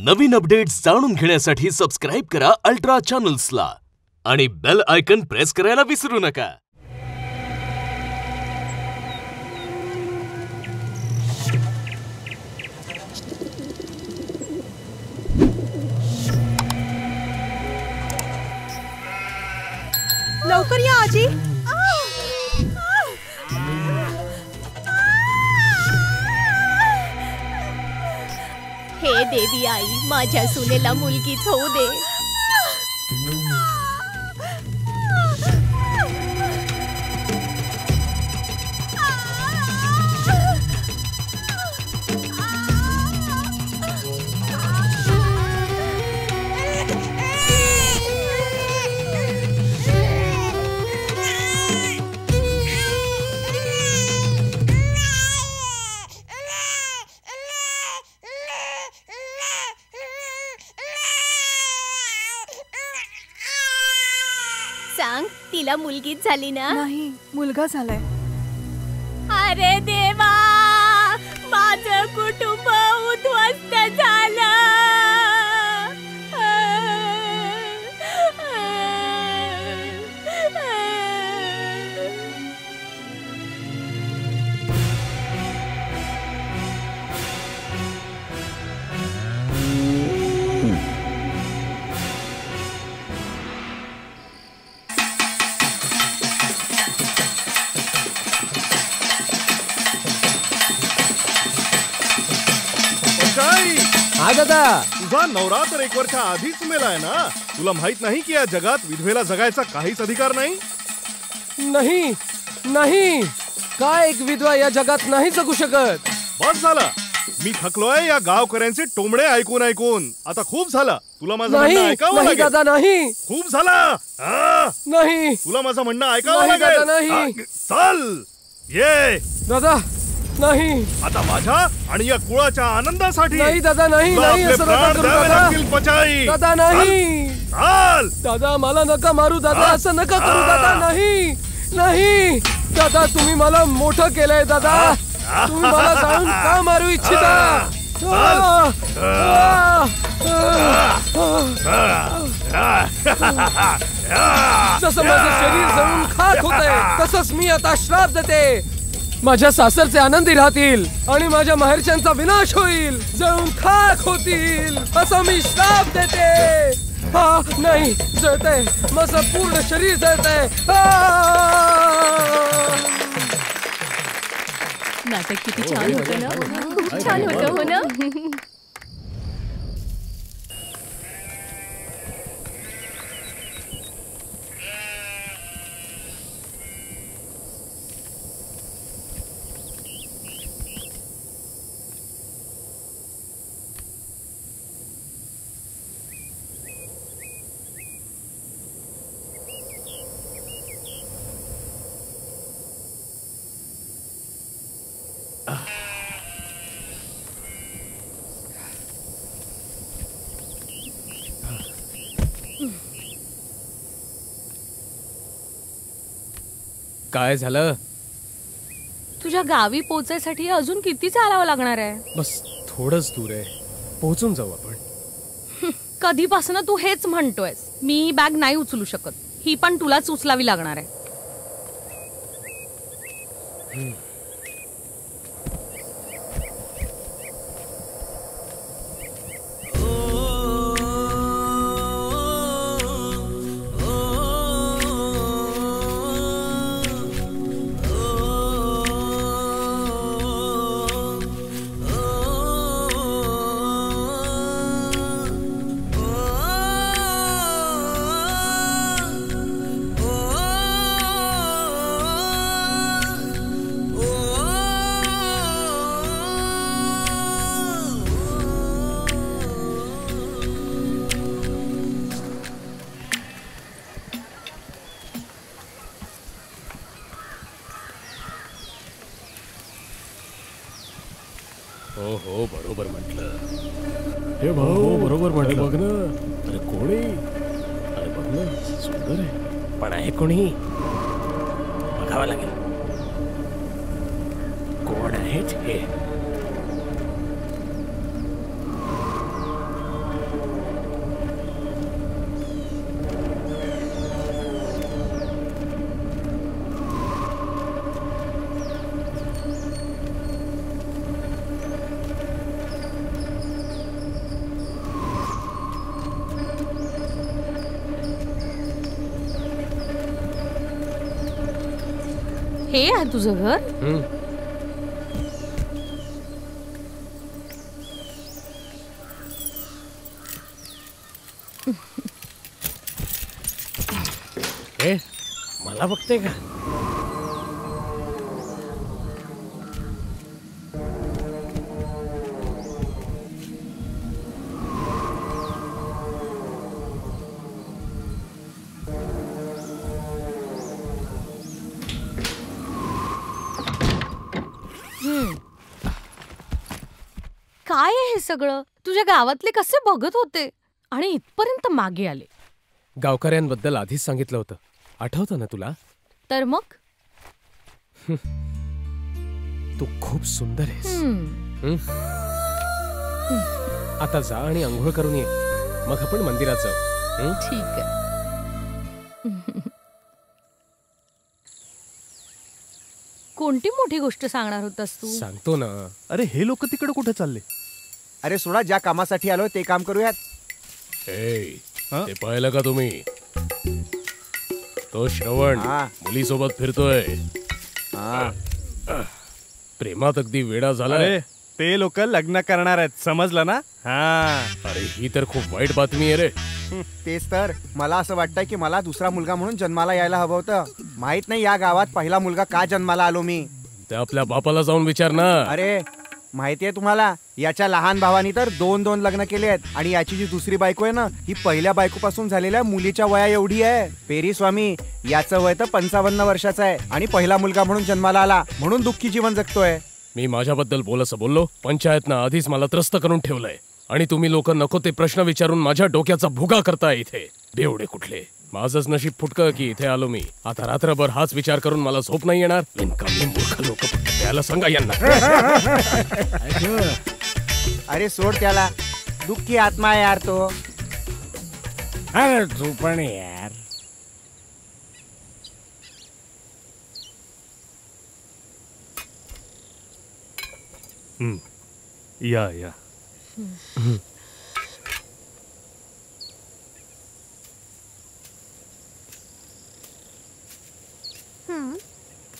नवीन updates जाणून घेण्यासाठी subscribe करा अल्ट्रा चॅनल्सला आणि बेल आयकॉन प्रेस करायला विसरू नका। लवकर या आजी। हे देवी आई, माझ्या सुनेला मुलगीच होऊ दे। सांग, तिला मुलगीच झाली ना? नाही, मुलगा झालाय। अरे देवा, माझं कुटुंब उद्ध्वस्त झालं। हा दादा, तुझा नवरा तर 1 वर्षा आधीच मेलाय ना। तुला माहित नाही की या जगात विधवेला जगायचा काहीच अधिकार नाही? नाही नाही, काय एक विधवा या जगात नाही जगू शकत। बस झालं, मी थकलोय या गावकऱ्यांचे टोमणे ऐकून ऐकून। आता खूप झालं, तुला माझं नाही म्हणणं ऐकावं नाही लागेल। दादा, नाही खूप झालं, नाही तुला माझं म्हणणं ऐकावं नाही दादा, लागेल। नाही। चल ये दादा, नाही आता माझ्या आणि या कुळाच्या आनंदासाठी। नाही दादा, नाही तुला नाही, आपले असं नका प्राण करू द्यावे दादा। लागतील पचाई। दादा नाही, चल दादा मला नका मारू दादा, असं नका करू दादा। नाही नाही दादा, तुम्ही मला मोठं केलंय दादा, तुम्ही मला जाऊन का मारू इच्छिता? जसं माझं शरीर जळून खाक होतंय, तसंच मी आता श्राप देते। माझ्या सासरचे आनंदी राहतील आणि माझ्या माहेरच्यांचा विनाश होईल, जळून खाक होतील, असं मी श्राप देते। हा नाही, जळतंय, माझं पूर्ण शरीर जळतंय। नाटक किती छान होतं ना, खूप छान होतं हो ना। काय झालं? तुझ्या गावी पोहोचायसाठी अजून किती चालावं लागणार आहे? बस थोडंच दूर आहे, पोहोचून जाऊ आपण। कधीपासून तू हेच म्हणतोयस। मी बॅग नाही उचलू शकत, ही पण तुलाच उचलावी लागणार आहे। हो हो, बरोबर म्हटलं। हे भाऊ, बरोबर म्हटलं। बघ ना, अरे कोणी, अरे बघ ना, सुंदर आहे, पण आहे कोणी? बघावं लागेल कोण आहेत हे। हे आहे तुझं घर? मला बघते का? काय आहे हे सगळं? तुझ्या गावातले कसे बघत होते आणि इथपर्यंत मागे आले. गावकऱ्यांबद्दल आधीच सांगितलं होतं, आठवतं ना तुला? तर मग तू खूप सुंदर आहेस. आता जा आणि अंघोळ करून ये, मग आपण मंदिरात जाऊ. ठीक आहे. कोणती मोठी गोष्ट सांगणार होतास तू? सांगतो ना. अरे हे लोक तिकडे कुठे चालले? अरे सोडा, ज्या कामासाठी आलोय ते काम करूयात. ते पाहिलं का तुम्ही? तो श्रवण मुलीसोबत फिरतोय. प्रेमात अगदी वेडा झालाय. ते लोक लग्न करणार आहेत, समजलं ना? अरे ही तर खूप वाईट बातमी आहे रे. तेच तर, मला असं वाटतंय की मला दुसरा मुलगा म्हणून जन्माला यायला हवं होतं. माहित नाही या गावात पहिला मुलगा का जन्माला आलो मी. ते आपल्या बापाला जाऊन विचार ना. अरे माहितीये तुम्हाला, याच्या लहान भावानी तर 2 लग्न केले आहेत आणि याची जी दुसरी बायको आहे ना, ही पहिल्या बायकोपासून झालेल्या मुलीच्या वया एवढी आहे. पेरी स्वामी, याचं वय तर 55 वर्षाचं आहे आणि पहिला मुलगा म्हणून जन्माला आला म्हणून दुःखी जीवन जगतोय. मी माझ्याबद्दल बोलसं बोललो? पंचायतनं आधीच मला त्रस्त करून ठेवलंय आणि तुम्ही लोक नको ते प्रश्न विचारून माझ्या डोक्याचा भुगा करताय इथे. बेवडे कुठले. माझंच नशीब फुटकं की इथे आलो मी. आता रात्रभर हाच विचार करून मला झोप नाही येणार. मूर्ख लोक याला सांगा यांना. अरे सोड त्याला, दुःखी आत्मा आहे यार तो. अरे तू पण यार. या या.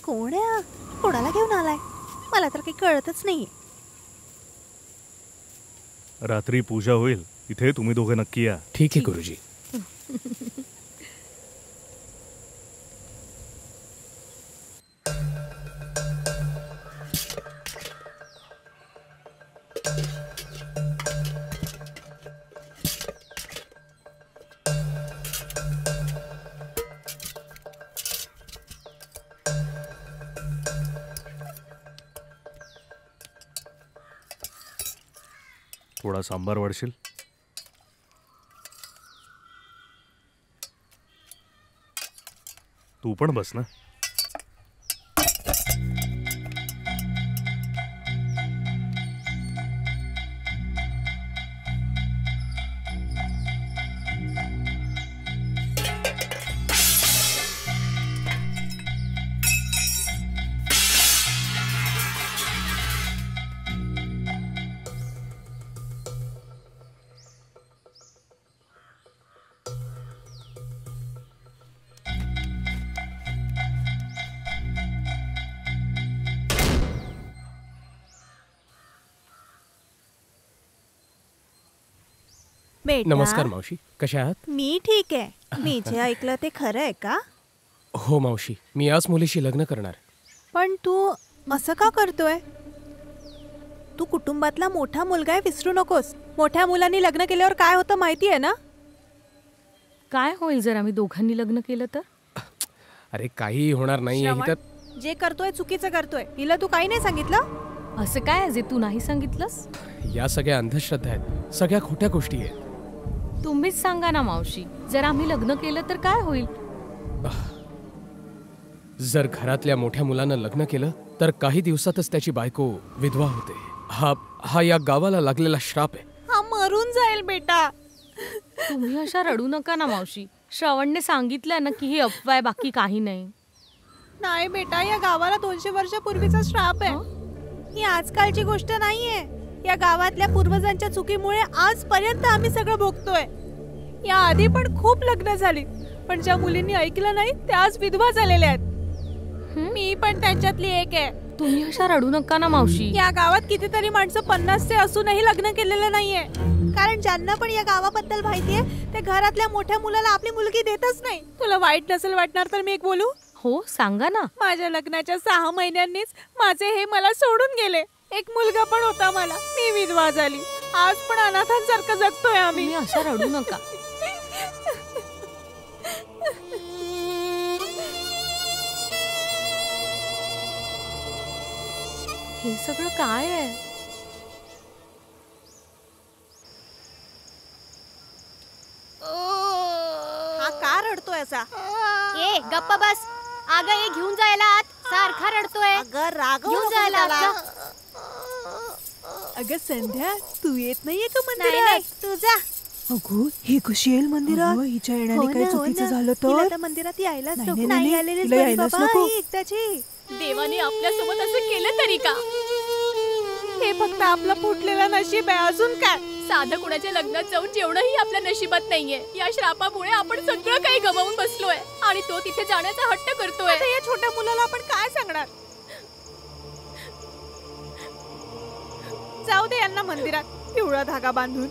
कोण आहे हा? कोणाला घेऊन आलाय? मला तर काही कळतच नाही. रात्री पूजा होईल इथे, तुम्ही दोघे नक्की या. ठीक आहे गुरुजी. थोडा सांबार वाढशील? तू पण बस ना. नमस्कार मावशी, कशा आहात? मी ठीक आहे. मी जे ऐकलं ते खरं आहे का? हो मावशी, मी याच मुलीशी लग्न करणार. पण तू असं का करतोय? तू कुटुंबातला मोठा मुलगा आहे, विसरू नकोस. मोठ्या मुलांनी लग्न केल्यावर काय होतं माहिती आहे ना? काय होईल जर आम्ही दोघांनी लग्न केलं तर? अरे काही होणार नाही. जे करतोय चुकीचं करतोय. हिला तू काही नाही सांगितलं? असं काय जे तू नाही सांगितलंस? या सगळ्या अंधश्रद्धा आहेत, सगळ्या खोट्या गोष्टी आहेत. तुम्हीच सांगा ना मावशी, जर आम्ही लग्न केलं तर काय होईल? जर घरातल्या मोठ्या मुलानं लग्न केलं तर काही दिवसातच त्याची बायको विधवा होते. हा या गावाला लागलेला श्राप आहे. हा मरून जाईल बेटा. तुम्ही अशा रडू नका ना मावशी. श्रवणने सांगितलं ना की ही अफवा आहे, बाकी काही नाही. नाही बेटा, या गावाला 200 वर्षापूर्वीचा श्राप आहे. ही आजकालची गोष्ट नाहीये. या गावातल्या पूर्वजांच्या चुकीमुळे आजपर्यंत आम्ही सगळं भोगतोय. या आधी पण खूप लग्न झाली, पण ज्या मुलींनी ऐकलं नाही त्याच विधवा झालेल्या आहेत. मी पण त्यांच्यातली एक आहे. तुम्ही अशा रडू नका ना मावशी. या गावात कितीतरी माणसं 50 असूनही लग्न केलेलं नाहीये. कारण ज्यांना पण या गावाबद्दल माहितीये ते घरातल्या मोठ्या मुलाला आपली मुलगी देतच नाही. तुला वाईट नसेल वाटणार तर मी एक बोलू? हो सांगा ना. माझ्या लग्नाच्या 6 महिन्यांनीच माझे हे मला सोडून गेले. एक मुलगा पण होता मला, मी विधवा झाली. आज पण अनाथांसारखं जगतोय आम्ही. तुम्ही अशा रडू नका. हे सगळं काय आहे? हा का रडतोय असा? ए गप्पा बस. अगं ये घेऊन जायला आत. सारखा रडतोय. अगं रागव घेऊन नको जायला त्याला. आत. अगं संध्या तू येत नाहीये का नाही मंदिरात? नाही तू जा. अगो ही कशी येईल मंदिरात? हिच्या येण्याने काही चुकीचं झालं तर मंदिरात यायलाच नको. नाही आलेलीच बरी बाबा, ही एकदाची. देवाने आपल्या सोबत असं केलं तरी का? हे फक्त आपलं फुटलेलं नशीब आहे, अजून काय? साधं कुणाच्या लग्नात जाऊन जेवणही आपल्या नशिबात नाहीये. या श्रापामुळे आपण सगळं काही गमावून बसलोय आणि तो तिथे जाण्याचा हट्ट करतोय. आता या छोट्या मुलाला आपण काय सांगणार? जाऊ दे यांना मंदिरात पिवळा धागा बांधून.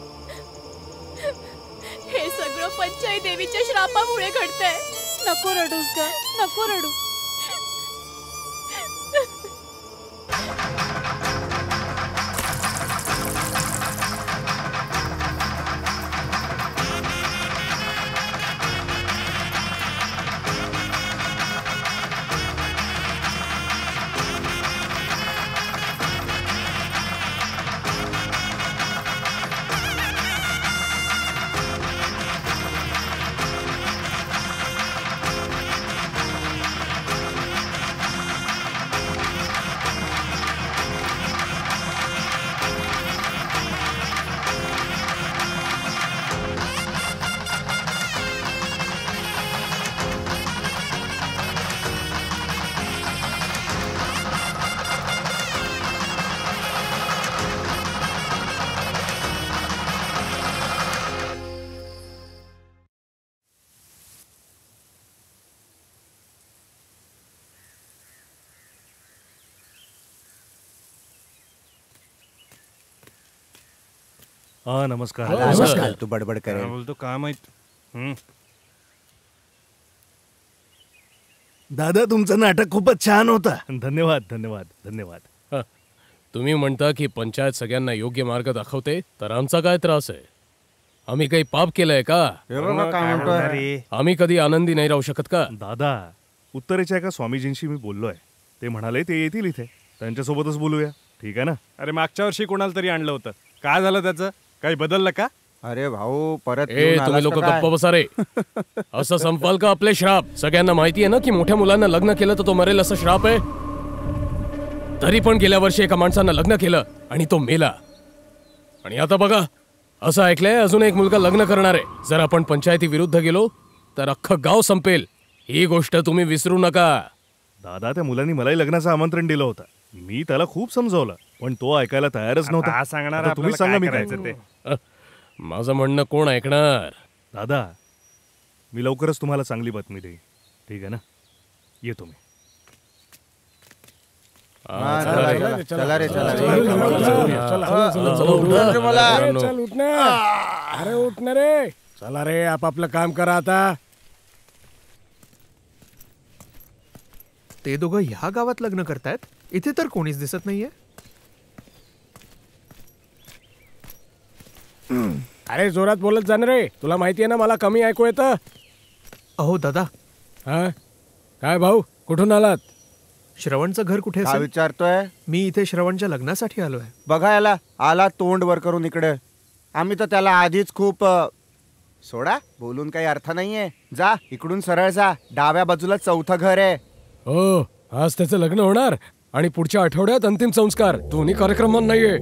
हे सगळं पंचाई देवीच्या श्रापामुळे घडतंय. नको रडूस ग, नको रडू. हा नमस्कार. नमस्कार. तू बडबड काय करेल. बोलतो काय माहित. दादा तुमचं नाटक खूपच छान होता. धन्यवाद धन्यवाद धन्यवाद. तुम्ही म्हणता की पंचायत सगळ्यांना योग्य मार्ग दाखवते, तर आमचा काय त्रास आहे? आम्ही काही पाप केलंय का? हे बघा काय म्हणतोय. आम्ही कधी आनंदी नाही राहू शकत का? दादा उत्तरेच्या एका स्वामीजींशी मी बोललोय. ते म्हणाले ते येतील इथे, त्यांच्यासोबतच बोलूया. ठीक आहे ना? अरे मागच्या वर्षी कोणाला तरी आणलं होतं. काय झालं त्याचं? काही बदललं का? अरे भाऊ परत तुम्ही लोक गप्प बसा रे. असं संपाल का आपले श्राप? सगळ्यांना माहिती आहे ना की मोठ्या मुलांना लग्न केलं तर तो मरेल असं श्राप आहे. तरी पण गेल्या वर्षी एका माणसानं लग्न केलं आणि तो मेला. आणि आता बघा असं ऐकलंय अजून एक मुलगा लग्न करणार आहे. जर आपण पंचायती विरुद्ध गेलो तर अख्खं गाव संपेल. ही गोष्ट तुम्ही विसरू नका. दादा त्या मुलांनी मलाही लग्नाचं आमंत्रण दिलं होतं. मी त्याला खूप समजावलं पण तो ऐकायला तयारच नव्हता. हा सांगणार आता तुम्ही सांगा मी काय करायचं ते. माझं म्हणणं कोण ऐकणार? दादा मी लवकरच तुम्हाला चांगली बातमी देईन. ठीक आहे ना? येतो मी. चला रे चला. चल उठ ना. अरे उठ ना रे. चला रे आपापलं काम करा आता. ते दोघं ह्या गावात लग्न करतायत. इथे तर कोणीच दिसत नाहीये. अरे जोरात बोलत जा ना रे. तुला माहिती आहे ना मला कमी ऐकू येतं. अहो दादा. हा काय भाऊ कुठून आलात? श्रवणचं घर कुठे काय असेल? विचारतोय? मी इथे श्रवणच्या लग्नासाठी आलोय. बघा याला आला तोंड वर करून इकडे. आम्ही तर त्याला आधीच खूप सोडा बोलून काही अर्थ नाहीये. जा इकडून सरळ जा. डाव्या बाजूला 4थं घर आहे. हो आज त्याचं लग्न होणार आणि पुढच्या आठवड्यात अंतिम संस्कार. दोन्ही कार्यक्रमात नाहीये.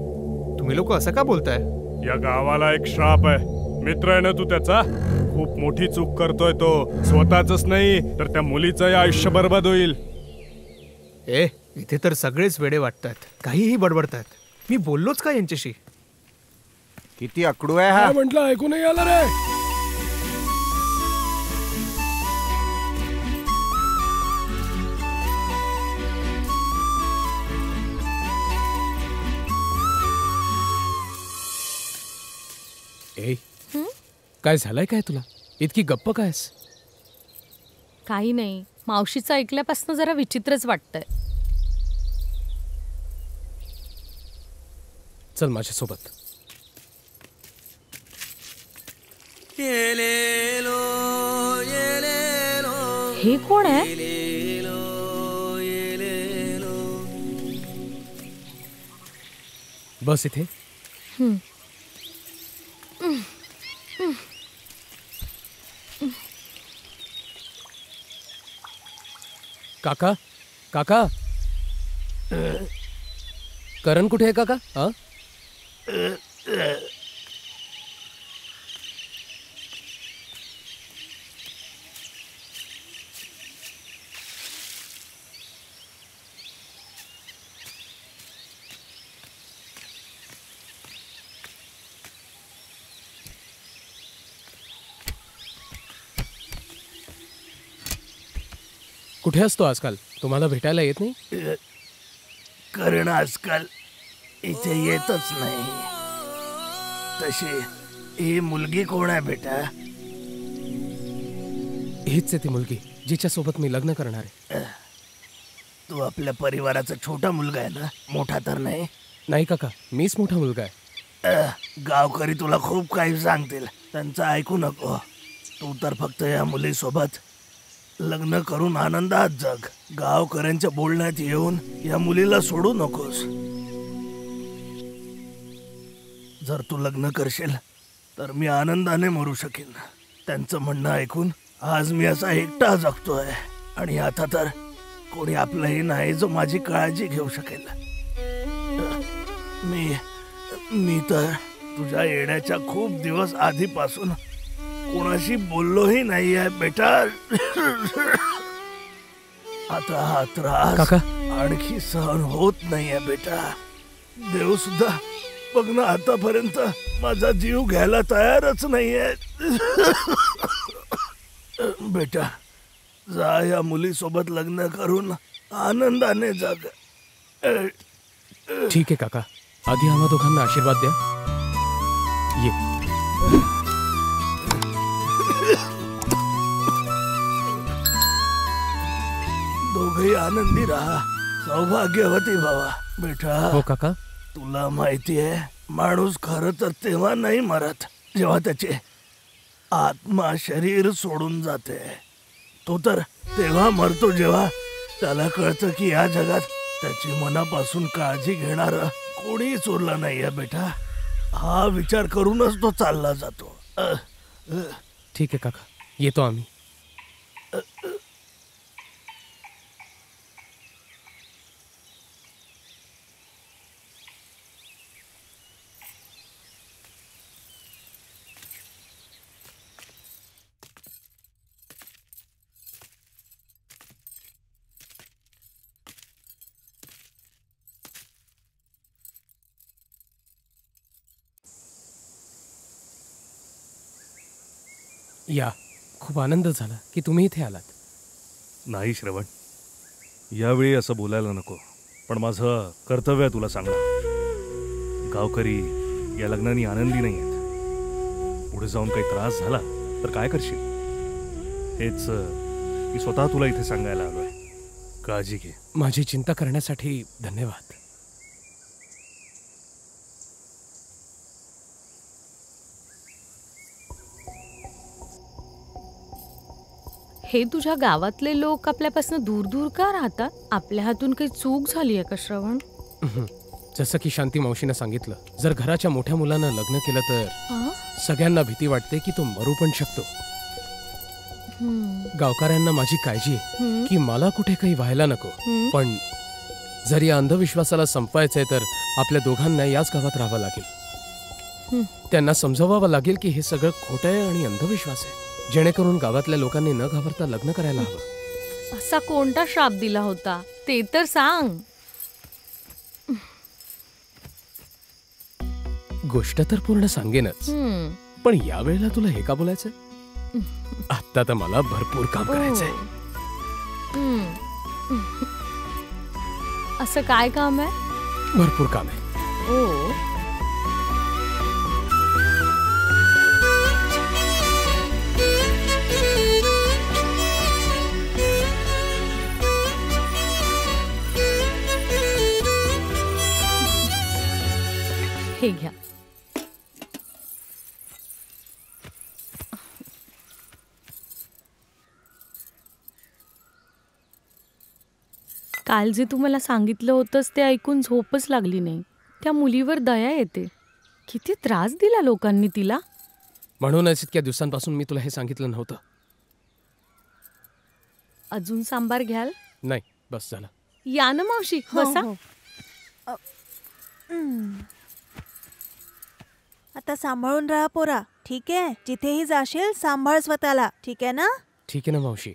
तुम्ही लोक असं का बोलताय? या गावाला एक श्राप आहे. मित्र आहे ना तू त्याचा? खूप मोठी चूक करतोय तो. स्वतःच नाही तर त्या मुलीचं आयुष्य बर्बाद होईल. इथे तर सगळेच वेडे वाटतात. काहीही बडबडतात. मी बोललोच का यांच्याशी? किती अकडू आहे हा. म्हटलं ऐकू नाही आलं रे. काय झालंय काय तुला? इतकी गप्प कायस? काही नाही, मावशीचं ऐकल्यापासून जरा विचित्रच वाटतंय. चल माझ्यासोबत. हे कोण आहे? बस इथे. काका काका, करण कुठे आहे काका? हा, कुठे असतो आजकाल? तुम्हाला भेटायला येत नाही? करण आजकाल इथे येतच नाही. तशी ही मुलगी कोण आहे बेटा? हीच आहे ती मुलगी जिच्या सोबत मी लग्न करणार आहे. तू आपल्या परिवाराचा छोटा मुलगा आहे ना, मोठा तर नाही? नाही काका, मीच मोठा मुलगा आहे. गावकरी तुला खूप काही सांगतील, त्यांचं ऐकू नको. तू तर फक्त या मुलीसोबत लग्न करून आनंदात जग. गावकऱ्यांच्या बोलण्यात येऊन या मुलीला सोडू नकोस. जर तू लग्न करशील तर मी आनंदाने मरू शकेन. त्यांचं म्हणणं ऐकून आज मी असा एकटा जगतोय, आणि आता तर कोणी आपलंही नाही जो माझी काळजी घेऊ शकेल. मी तर तुझ्या येण्याच्या खूप दिवस आधीपासून कोणाशी बोललोही नाहीये बेटा. आता हा त्रास आणखी सहन होत नाहीये बेटा. देव सुद्धा बघ ना, आतापर्यंत माझा जीव घ्यायला तयारच नाहीये. बेटा जा, या मुलीसोबत लग्न करून आनंदाने जग. ठीक आहे काका, आधी आम्हा दोघांना आशीर्वाद द्या. ये. दोघही आनंदी राहा, सौभाग्यवती व्हावा. बेटा हो काका. तुला माहिती आहे, माणूस खरं तर तेव्हा नाही मरत जेव्हा त्याचे आत्मा शरीर सोडून जाते. तो तर तेव्हा मरतो जेव्हा त्याला कळतं की या जगात त्याची मनापासून काळजी घेणार कोणीच उरलं नाहीये. बेटा हा विचार करूनच तो चालला जातो. ठीक आहे काका, येतो आम्ही. या, खूप आनंद झाला की तुम्ही इथे आलात. नाही श्रवण, यावेळी असं बोलायला नको, पण माझं कर्तव्य आहे तुला सांगणं. गावकरी या लग्नाने आनंदी नाही आहेत. पुढे जाऊन काही त्रास झाला तर काय करशील? हेच मी स्वतः तुला इथे सांगायला आलोय. काळजी घे. माझी चिंता करण्यासाठी धन्यवाद. हे तुझ्या गावातले लोक आपल्यापासून दूर दूर का राहतात? आपल्या हातून काही चूक झाली आहे का श्रवण? जसं की शांती मावशीनं सांगितलं, जर घराच्या मोठ्या मुलानं लग्न केलं तर सगळ्यांना भीती वाटते की तो मरू पण शकतो. गावकऱ्यांना माझी काळजी आहे की मला कुठे काही व्हायला नको. पण जर या अंधविश्वासाला संपवायचंय तर आपल्या दोघांना याच गावात राहावं लागेल. त्यांना समजावावं लागेल की हे सगळं खोटं आहे आणि अंधविश्वास आहे, जेणेकरून गावातल्या लोकांनी न घाबरता लग्न करायला हवं. असा कोणता श्राप दिला होता ते तर सांग. गोष्ट तर पूर्ण सांगेनच, पण यावेळेला तुला हे का बोलायचं? आता तर मला भरपूर काम करायचंय. असं काय काम आहे? भरपूर काम आहे. हे घ्या. काल जे तू मला सांगितलं होतंस ते ऐकून झोपच लागली नाही. त्या मुलीवर दया येते. किती त्रास दिला लोकांनी तिला. म्हणूनच इतक्या दिवसांपासून मी तुला हे सांगितलं नव्हतं. अजून सांबार घ्याल? नाही, बस झालं. या ना मावशी, बसा. आता सांभाळून राहा पोरा, ठीक आहे? जिथेही जाशील सांभाळ स्वतःला, ठीक आहे ना? ठीक आहे ना मावशी.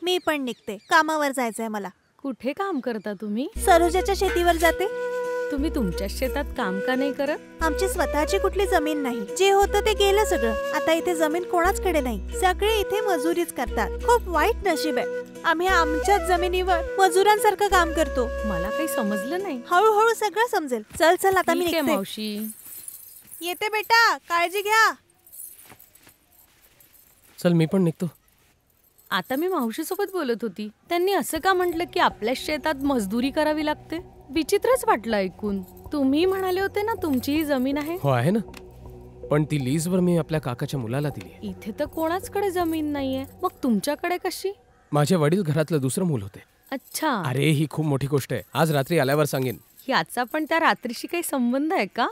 मी पण निघते, कामावर जायचंय मला. कुठे काम करता तुम्ही? सरोजाच्या शेतीवर जाते. तुम्ही तुमच्या शेतात काम का नाही करत? आमची स्वतःची कुठली जमीन नाही. जे होतं ते गेलं सगळं. आता इथे जमीन कोणाचकडे नाही. सगळे इथे मजुरीच करतात. खूप वाईट नशीब आहे. आम्ही आमच्याच जमिनीवर मजुरांसारखं काम करतो. मला काही समजलं नाही. हळूहळू सगळं समजेल. चल चल आता मी ठीक आहे निघते. मावशी. येते बेटा, काळजी घ्या. चल मी पण निघतो. आता मी मावशीसोबत बोलत होती. त्यांनी असं का म्हटलं की आपल्या शेतात मजदुरी करावी लागते? विचित्रच वाटलं ऐकून. तुम्ही म्हणाले होते ना तुमचीही जमीन आहे. हो आहे ना, पण ती लीजवर मी आपल्या काकाच्या मुलाला दिली. इथे तर कोणाचकडे जमीन नाहीये, मग तुमच्याकडे कशी? माझे वडील घरातलं दुसरं मूल होते. अच्छा. अरे ही खूप मोठी गोष्ट आहे. आज रात्री आल्यावर सांगेन. याचा पण त्या रात्रीशी काही संबंध आहे का?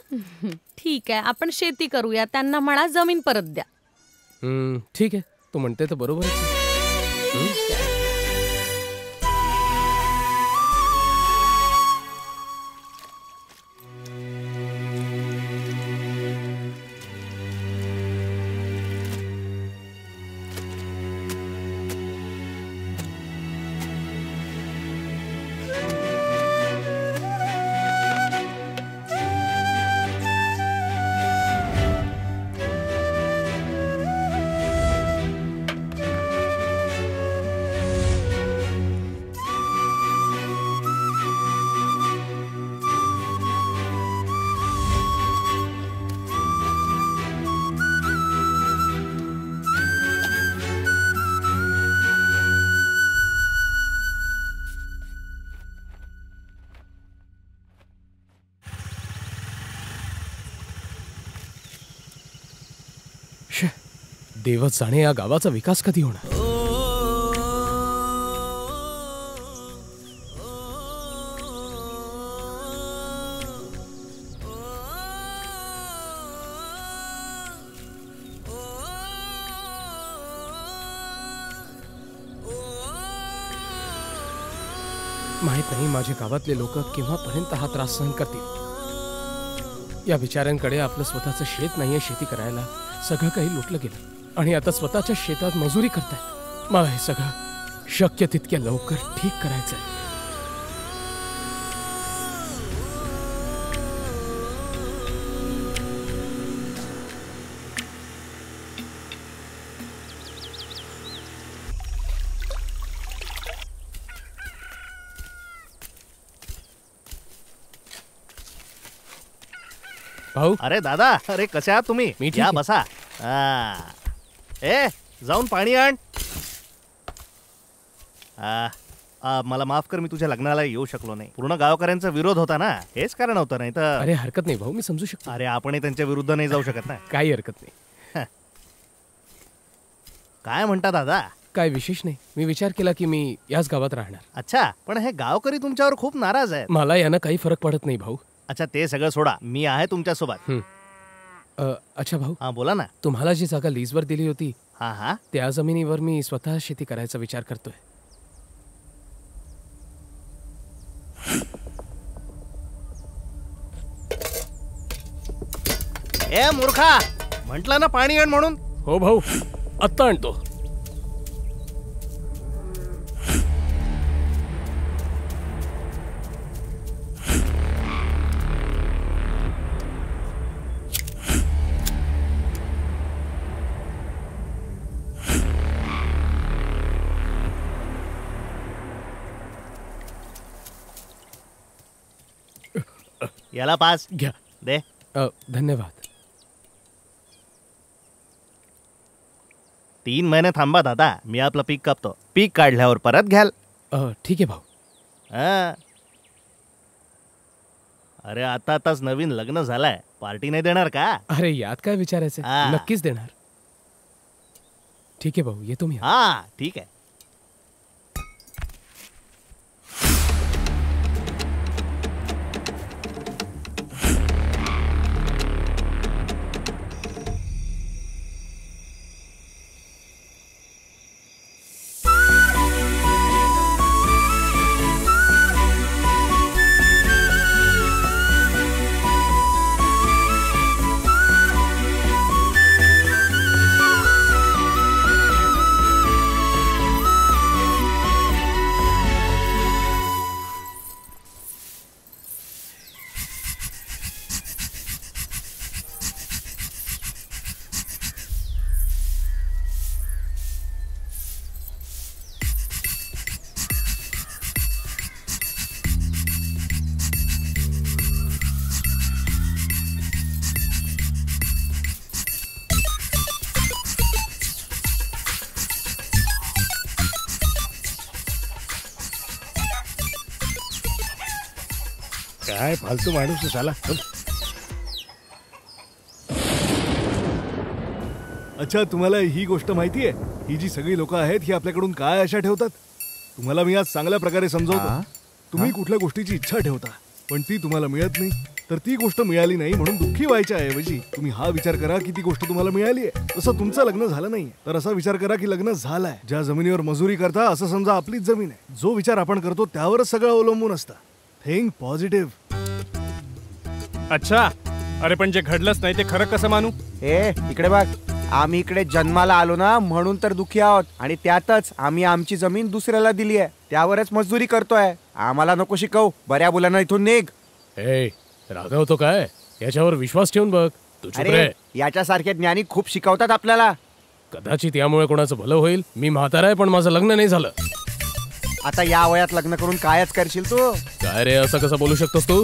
ठीक आहे, आपण शेती करूया. त्यांना म्हणा जमीन परत द्या. ठीक आहे, तू म्हणते तर बरोबरच आहे. देवच जाणे या गावाचा विकास कधी होणार. माहित नाही माझ्या गावातले लोक केव्हापर्यंत हा त्रास सहन करतील. या बिचाऱ्यांकडे आपलं स्वतःचं शेत नाहीये शेती करायला. सगळं काही लुटलं गेलं आणि आता स्वतःच्या शेतात मजुरी करतायत. मला हे सगळं शक्य तितक्या लवकर ठीक करायचंय. भाऊ. अरे दादा, अरे कसे आहात तुम्ही? या बसा. जाऊन पाणी आण. मला माफ कर, मी तुझ्या लग्नाला येऊ शकलो नाही. पूर्ण गावकऱ्यांचा विरोध होता ना, हेच कारण होतं. नाही तर. अरे हरकत नाही भाऊ, मी समजू शकतो. अरे आपणही त्यांच्या विरुद्ध नाही जाऊ शकत ना. काही हरकत नाही. काय म्हणता दादा? काय विशेष नाही. मी विचार केला की मी याच गावात राहणार. अच्छा, पण हे गावकरी तुमच्यावर खूप नाराज आहेत. मला यानं काही फरक पडत नाही भाऊ. अच्छा, ते सगळं सोडा, मी आहे तुमच्यासोबत. अच्छा भाऊ. हा बोला ना. तुम्हाला जी जागा लीजवर दिली होती, हा त्या जमिनीवर मी स्वतः शेती करायचा विचार करतोय. ए मूर्खा, म्हटलं ना पाणी आण म्हणून. हो भाऊ, आत्ता आणतो. याला पास घ्या. दे. धन्यवाद. 3 महिने थांबा दादा, मी आपलं पीक कापतो. पीक काढल्यावर परत घ्याल. ठीक आहे भाऊ. हा. अरे आताच नवीन लग्न झालंय, पार्टी नाही देणार का? अरे यात काय विचारायचं, हा. नक्कीच देणार. ठीक आहे भाऊ, येतो मी. हा ठीक आहे. काय फालतू माणूस आहे साला. अच्छा, तुम्हाला ही गोष्ट माहिती आहे? ही जी सगळी लोक आहेत ही आपल्याकडून काय आशा ठेवतात? तुम्हाला मी आज चांगल्या प्रकारे समजवतो. तुम्ही कुठल्या गोष्टीची इच्छा ठेवता पण ती तुम्हाला मिळत नाही, तर ती गोष्ट मिळाली नाही म्हणून दुःखी व्हायच्या ऐवजी तुम्ही हा विचार करा की ती गोष्ट तुम्हाला मिळाली आहे. तसं तुमचं लग्न झालं नाही तर असा विचार करा की लग्न झालंय. ज्या जमिनीवर मजुरी करता असं समजा आपलीच जमीन आहे. जो विचार आपण करतो त्यावरच सगळं अवलंबून असतं. Think positive. अच्छा, अरे पण जे घडलंच नाही ते खरं कसं मानू? इकडे बघ, आम्ही इकडे जन्माला आलो ना म्हणून तर दुखी आहोत, आणि त्यातच आम्ही आमची जमीन दुसऱ्याला दिली आहे, त्यावरच मजदुरी करतोय. आम्हाला नको शिकवू, बऱ्या बोलांना इथून निघ. रागवतो काय? याच्यावर विश्वास ठेवून बघ. अरे याच्यासारखे ज्ञानी खूप शिकवतात आपल्याला. कदाचित यामुळे कोणाचं भलं होईल. मी म्हातारा आहे पण माझं लग्न नाही झालं. आता या वयात लग्न करून कायच करशील तू? काय रे, असं कसं बोलू शकतोस तू?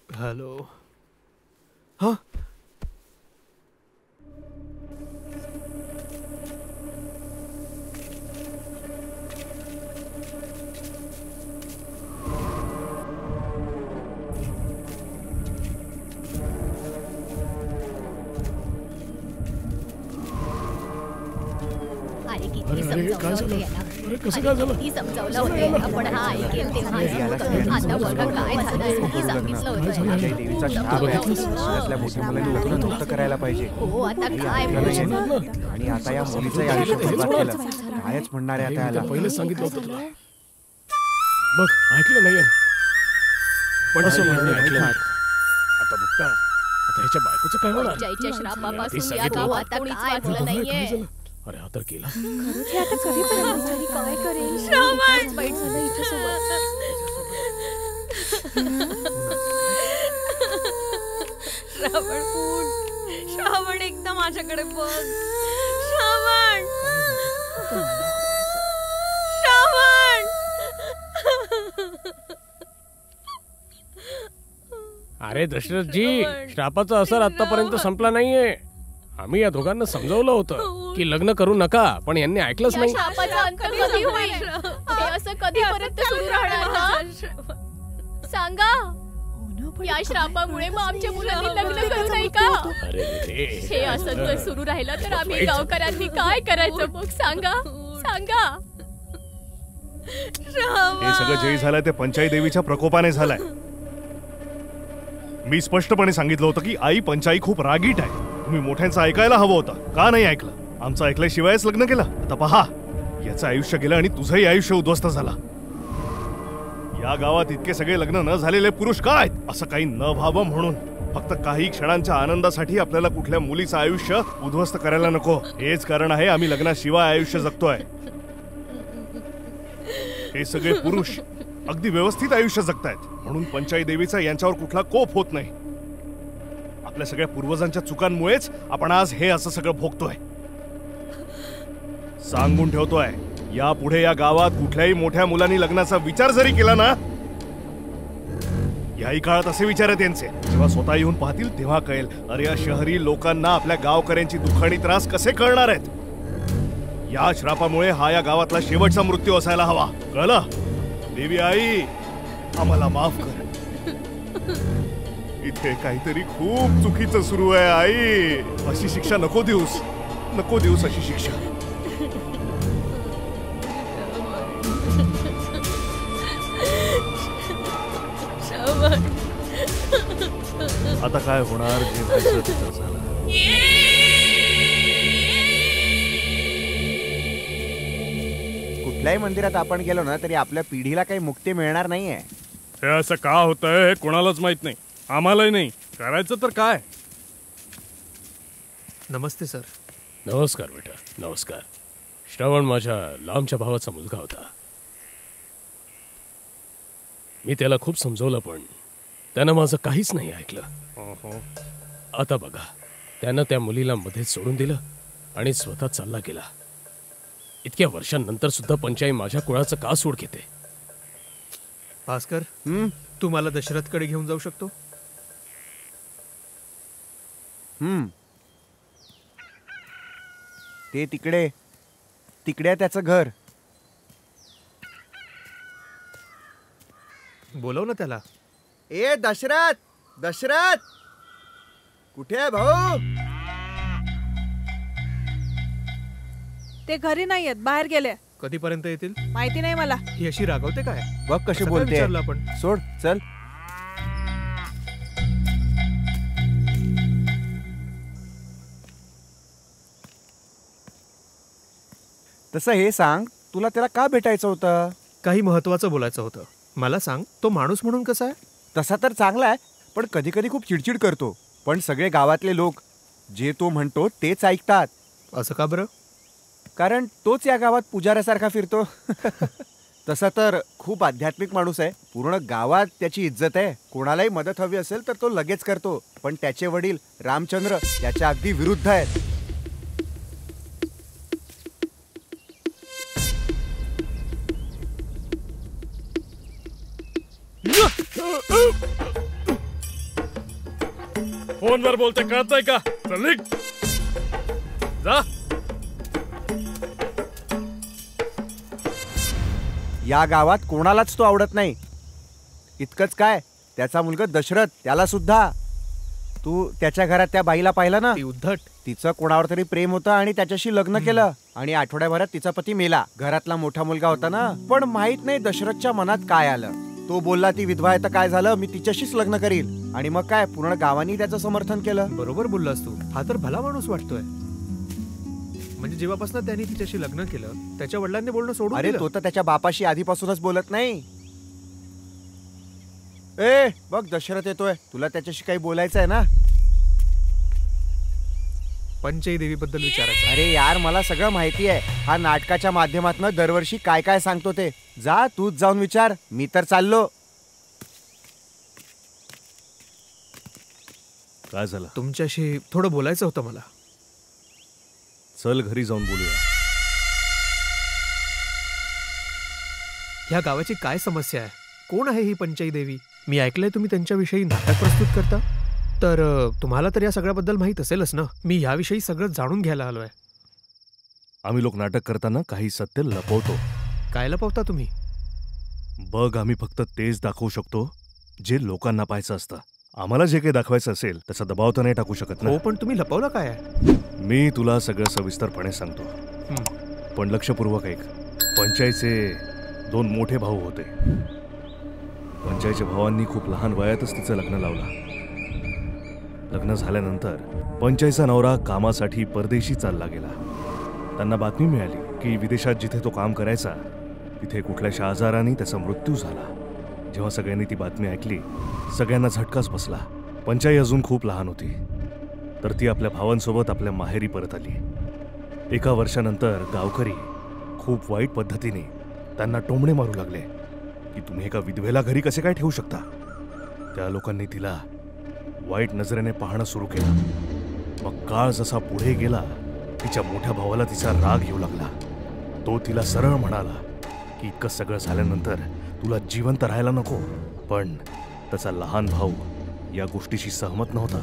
हॅलो. हा, कसं काय झालं? किती समजावलं होतं आपण हा ऐकेल तेव्हा आता बघा काय झालंय किती सांगितलं होतं पंचाई देवीचा शाप आहे. आपल्या मोठ्या मुलांनी लग्न नव्हतं करायला पाहिजे. हो आता काय आणि आता या मुलीचं आयुष्य बरबाद केलं. कायच म्हणणार आहे आता याला? पहिलेच सांगितलं होतं तुला. बघ ऐकलं नाहीये ना. पण असं म्हणणं ऐकलं नाही. आता बघता आता ह्याच्या बायकोचं काय होणार? पंचाईच्या श्रापापासून या गावात आता काय वाचलं नाहीये. अरे हा तर केला. हे आता कधीपर्यंत बिचारी काय करेल? श्रावण वाईट झालं हिच्यासोबत. श्रावण उठ. श्रावण एकदा माझ्याकडे बघ. श्रावण. श्रावण. अरे दशरथजी, श्रापाचा असर आतापर्यंत संपला नाहीये. आम्ही या दोघांना समजावलं होतं की लग्न करू नका, पण यांनी ऐकलंच नाही. शापाचा अंत कधी होईल? हे असं कधीपर्यंत सुरू राहणार का? सांगा. या श्रापामुळे मग आमच्या मुलांनी लग्न करू नये का? हे असं जर सुरू राहिलं तर आम्ही गावकऱ्यांनी काय करायचं मग? सांगा सांगा. हे सगळं जे झालंय ते पंचाई देवीच्या प्रकोपाने झालंय. मी स्पष्टपणे सांगितलं होतं की आई पंचाई खूप रागीट आहे. तुम्ही मोठ्यांचं ऐकायला हवं होतं. का नाही ऐकलं? आमचं ऐकल्याशिवायच लग्न केलं. आता पहा, याचं आयुष्य गेलं आणि तुझंही आयुष्य उद्ध्वस्त झालं. या गावात इतके सगळे लग्न न झालेले पुरुष का आहेत? असं काही न व्हावं म्हणून फक्त काही क्षणांच्या आनंदासाठी आपल्याला कुठल्या मुलीचं आयुष्य उद्ध्वस्त करायला नको. हेच कारण आहे आम्ही लग्नाशिवाय आयुष्य जगतोय. हे सगळे पुरुष अगदी व्यवस्थित आयुष्य जगतायत म्हणून पंचाई देवीचा यांच्यावर कुठला कोप होत नाही. आपल्या सगळ्या पूर्वजांच्या चुकांमुळेच आपण आज हे असं सगळं भोगतोय. सांगून ठेवतोय, यापुढे या गावात कुठल्याही मोठ्या मुलांनी लग्नाचा विचार जरी केला ना, याही काळात असे विचार आहेत त्यांचे. जेव्हा स्वतः येऊन पाहतील तेव्हा कळेल, अरे या शहरी लोकांना आपल्या गावकऱ्यांची दुःख आणि त्रास कसे कळणार आहेत. या श्रापामुळे हा या गावातला शेवटचा मृत्यू असायला हवा. कळलं? देवी आई, आम्हाला माफ कर. इथे काहीतरी खूप चुकीचं सुरू आहे आई. अशी शिक्षा नको देऊस, नको देऊस अशी शिक्षा. आता काय होणार? जे व्हायचं ते तर झालं. कुठल्याही मंदिरात आपण गेलो ना तरी आपल्या पिढीला काही मुक्ती मिळणार नाहीये. हे असं का होतंय हे कोणालाच माहित नाही. आम्हालाही नाही. करायचं तर काय? नमस्ते सर. नमस्कार बेटा, नमस्कार. श्रावण माझ्या लांबच्या भावाचा मुलगा होता. मी त्याला खूप समजवलं पण त्यानं माझं काहीच नाही ऐकलं. आता बघा, त्यानं त्या मुलीला मध्येच सोडून दिलं आणि स्वतः चालला गेला. इतक्या वर्षांनंतर सुद्धा पंचाई माझ्या कुळाचं का सूड घेते? भास्कर, तू मला दशरथकडे घेऊन जाऊ शकतो? ते तिकडे तिकडे आहे त्याचं घर. बोलव ना त्याला. ए दशरथ, दशरथ कुठे आहे भाऊ? ते घरी नाही आहेत, बाहेर गेले. कधीपर्यंत येतील माहिती नाही मला. ही अशी रागवते काय? बघ कशी बोलते. विचारलं आपण. सोड चल. तसं हे सांग, तुला त्याला का भेटायचं होतं? काही महत्वाचं बोलायचं होतं. मला सांग, तो माणूस म्हणून कसा आहे? तसा तर चांगला आहे, पण कधी कधी खूप चिडचिड करतो. पण सगळे गावातले लोक जे तो म्हणतो तेच ऐकतात. असं का बरं? कारण तोच या गावात पुजाऱ्यासारखा फिरतो. तसा तर खूप आध्यात्मिक माणूस आहे. पूर्ण गावात त्याची इज्जत आहे. कोणालाही मदत हवी असेल तर तो लगेच करतो. पण त्याचे वडील रामचंद्र त्याच्या अगदी विरुद्ध आहेत. फोनवर बोलते कळतंय का? चल निघ. जा. या गावात कोणालाच तो आवडत नाही. इतकंच काय, त्याचा मुलगा दशरथ त्याला सुद्धा. तू त्याच्या घरात त्या बाईला पाहिलं ना? ती उद्धट. तिचं कोणावर तरी प्रेम होतं आणि त्याच्याशी लग्न केलं आणि आठवड्याभरात तिचा पती मेला. घरातला मोठा मुलगा होता ना, पण माहित नाही दशरथच्या मनात काय आलं. तो बोलला ती विधवा आहे तर काय झालं, मी तिच्याशीच लग्न करील. आणि मग काय, पूर्ण गावानी त्याचं समर्थन केलं. बरोबर बोललास तू. हा तर भला माणूस वाटतोय. म्हणजे जेव्हापासून त्यांनी तिच्याशी लग्न केलं त्याच्या वडिलांनी बोलणं सोडून अरे दिलं. तो तर त्याच्या बापाशी आधीपासूनच बोलत नाही. ए बघ दशरथ येतोय, तुला त्याच्याशी काही बोलायचं आहे ना? पंचई देवी बद्दल विचारायचं. अरे यार मला सगळं माहिती आहे. हा नाटकाच्या माध्यमातून दरवर्षी काय काय सांगतो ते. जा तूच जाऊन विचार, मी तर चाललो. काय झालं? तुमच्याशी थोडं बोलायचं होतं मला. चल घरी जाऊन बोलूया. ह्या गावाची काय समस्या आहे? कोण आहे ही पंचई देवी? मी ऐकलंय तुम्ही त्यांच्याविषयी नाटक प्रस्तुत करता. तर तुम्हाला तर या सगळ्याबद्दल माहित असेलच ना. मी याविषयी सगळं जाणून घ्यायला आलोय. आम्ही लोक नाटक करताना काही सत्य लपवतो. काय लपवता तुम्ही? बघ, आम्ही फक्त तेच दाखवू शकतो जे लोकांना पाहायचं असतं. आम्हाला जे काही दाखवायचं असेल त्याचा दबाव तर नाही टाकू शकत ना. हो, पण तुम्ही लपवलं काय आहे? मी तुला सगळं सविस्तरपणे सांगतो, पण लक्षपूर्वक ऐक. पंचायचे 2 मोठे भाऊ होते. पंचायच्या भावांनी खूप लहान वयातच तिचं लग्न लावलं. लग्न झाल्यानंतर पंचायचा नवरा कामासाठी परदेशी चालला गेला. त्यांना बातमी मिळाली की विदेशात जिथे तो काम करायचा तिथे कुठल्याशा आजाराने त्याचा मृत्यू झाला. जेव्हा सगळ्यांनी ती बातमी ऐकली सगळ्यांना झटकाच बसला. पंचाई अजून खूप लहान होती, तर ती आपल्या भावांसोबत आपल्या माहेरी परत आली. 1 वर्षानंतर गावकरी खूप वाईट पद्धतीने त्यांना टोमणे मारू लागले की तुम्ही एका विधवेला घरी कसे काय ठेवू शकता. त्या लोकांनी तिला वाईट नजरेने पाहणं सुरू केलं. मग काळ जसा पुढे गेला तिच्या मोठ्या भावाला तिचा राग येऊ लागला. तो तिला सरळ म्हणाला की इतकं सगळं झाल्यानंतर तुला जिवंत राहायला नको. पण त्याचा लहान भाऊ या गोष्टीशी सहमत नव्हता.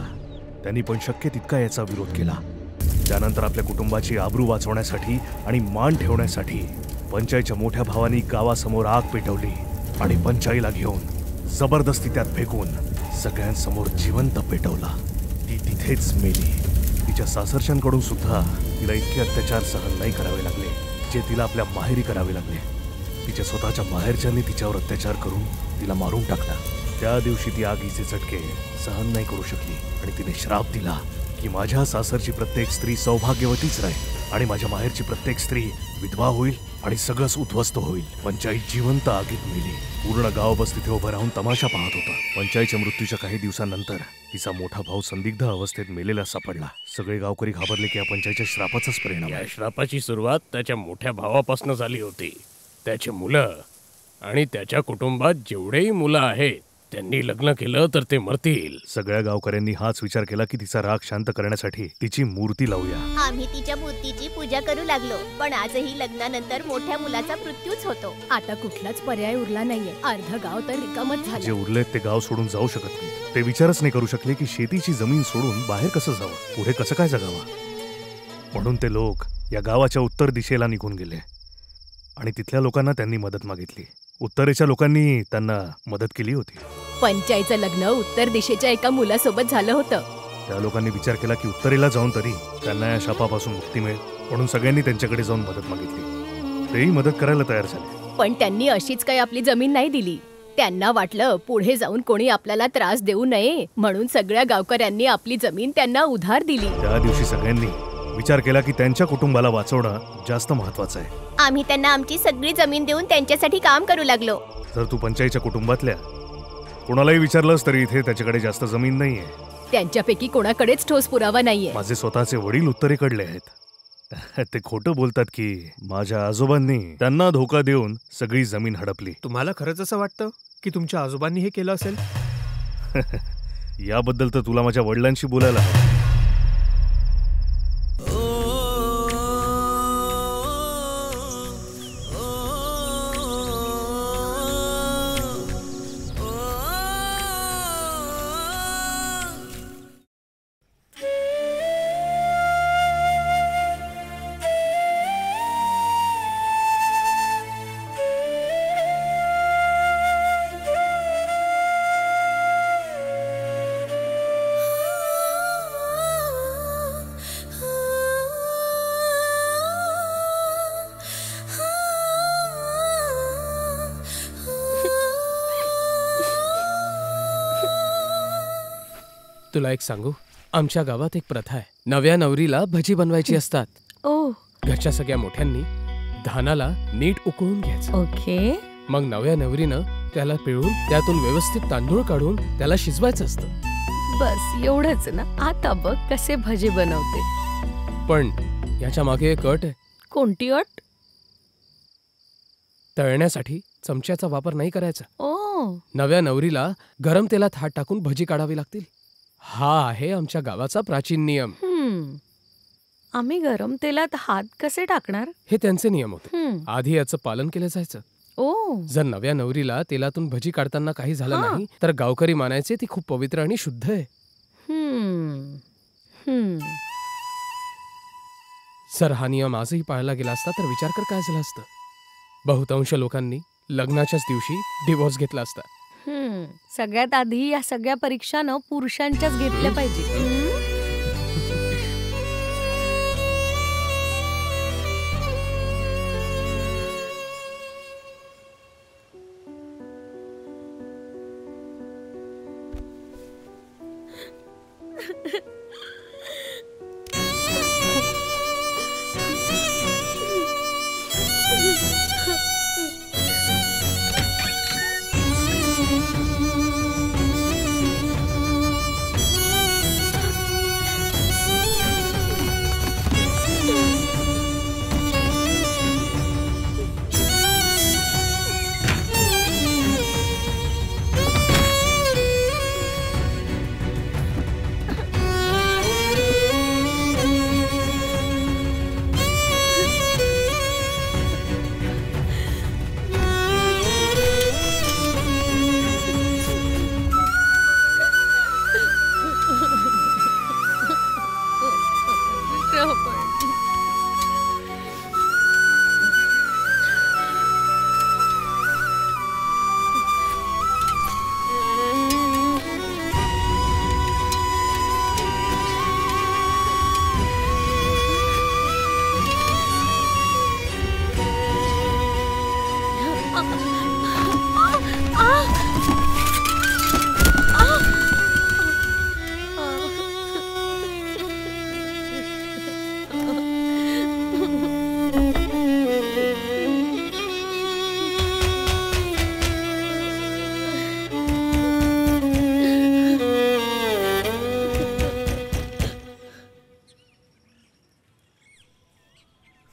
त्यांनी पण शक्य तितका याचा विरोध केला. त्यानंतर आपल्या कुटुंबाची आबरू वाचवण्यासाठी आणि मान ठेवण्यासाठी पंचाईच्या मोठ्या भावानी गावासमोर आग पेटवली आणि पंचाईला घेऊन जबरदस्ती त्यात फेकून सगळ्यांसमोर जिवंत पेटवला. ती तिथेच मेली. तिच्या सासरच्यांकडून सुद्धा तिला इतके अत्याचार सहन नाही करावे लागले जे तिला आपल्या माहेरी करावे लागले. तिच्या स्वतःच्या माहेरच्यांनी तिच्यावर अत्याचार करून तिला मारून टाकला. त्या दिवशी ती आगीचे झटके सहन नाही करू शकली आणि तिने श्राप दिला की माझ्या सासरची प्रत्येक स्त्री सौभाग्यवतीच राहील आणि माझ्या माहेरची प्रत्येक स्त्री विधवा होईल आणि सगळंच उद्ध्वस्त होईल. पंचायत जिवंत आगीत मेली. पूर्ण गाव बस तिथे उभं राहून तमाशा पाहत होता. पंचायतच्या मृत्यूच्या काही दिवसांनंतर तिचा मोठा भाऊ संदिग्ध अवस्थेत मेलेला सापडला. सगळे गावकरी घाबरले की या पंचायतच्या श्रापाचाच परिणाम या आहे. श्रापाची सुरुवात त्याच्या मोठ्या भावापासून झाली होती. त्याची मुलं आणि त्याच्या कुटुंबात जेवढेही मुलं आहेत त्यांनी लग्न केलं तर ते मरतील. सगळ्या गावकऱ्यांनी हाच विचार केला की तिचा राग शांत करण्यासाठी तिची मूर्ती लावूया. आम्ही तिच्या मूर्तीची पूजा करू लागलो, पण आजही लग्नानंतर मोठ्या मुलाचा मृत्यूच होतो. आता कुठलाच पर्याय उरला नाहीये. अर्ध गाव तर रिकामच जे झालं. उरलेत ते गाव सोडून जाऊ शकत नाही. ते विचारच नाही करू शकले की शेतीची जमीन सोडून बाहेर कसं जावं, पुढे कसं काय जगावं. म्हणून ते लोक या गावाच्या उत्तर दिशेला निघून गेले आणि तिथल्या लोकांना त्यांनी मदत मागितली. उत्तरेच्या लोकांनी त्यांना मदत केली होती. पंचायचं लग्न उत्तर दिशेच्या एका मुलासोबत झालं होतं. त्या लोकांनी विचार केला की उत्तरेला जाऊन तरी त्यांना या शापापासून मुक्ती मिळेल, म्हणून सगळ्यांनी त्यांच्याकडे जाऊन मदत मागितली. तेही मदत करायला तयार झाले. पण त्यांनी अशीच काही आपली जमीन नाही दिली. त्यांना वाटलं पुढे जाऊन कोणी आपल्याला त्रास देऊ नये, म्हणून सगळ्या गावकऱ्यांनी आपली जमीन त्यांना उधार दिली. त्या दिवशी सगळ्यांनी विचार केला की त्यांच्या कुटुंबाला वाचवणं जास्त महत्वाचं आहे. आम्ही त्यांना आमची सगळी जमीन देऊन त्यांच्यासाठी काम करू लागलो. जर तू पंचायतच्या कुटुंबातल्या कोणालाही विचारलंस तरी इथे त्याच्याकडे जास्त जमीन नाहीये. त्यांच्यापैकी कोणाकडेच ठोस पुरावा नाहीये. माझे स्वतःचे वडील उत्तरेकडले आहेत. ते खोटं बोलतात की माझ्या आजोबांनी त्यांना धोका देऊन सगळी जमीन हडपली. तुम्हाला खरंच असं वाटतं की तुमच्या आजोबांनी हे केलं असेल? याबद्दल तर तुला माझ्या वडिलांशी बोलायला हवं. तुला एक सांगू, आमच्या गावात एक प्रथा आहे. नव्या नवरीला भजी बनवायची असतात. ओ घरच्या सगळ्या मोठ्यांनी धानाला नीट उकळून घ्यायचं. ओके. मग नव्या नवरीनं त्याला पिळून त्यातून व्यवस्थित तांदूळ काढून त्याला शिजवायचं असतं. बस एवढंच ना. आता बघ कसे भजे बनवते. पण याच्या मागे एक अट आहे. कोणती अट? तळण्यासाठी चमच्याचा वापर नाही करायचा. ओ नव्या नवरीला गरम तेलात हात टाकून भजी काढावी लागतील. हा आहे आमच्या गावाचा प्राचीन नियम. आम्ही गरम तेलात हात कसे टाकणार? हे त्यांचे नियम होते. आधी याचं पालन केलं जायचं. ओ जर नव्या नवरीला तेलातून भजी काढताना काही झालं नाही तर गावकरी मानायचे ती खूप पवित्र आणि शुद्ध आहे. सर हा नियम आजही पाळला गेला असता तर विचार कर काय झालं असतं. बहुतांश लोकांनी लग्नाच्याच दिवशी डिवोर्स घेतला असता. सगळ्यात आधी या सगळ्या परीक्षानं पुरुषांच्याच घेतल्या पाहिजे.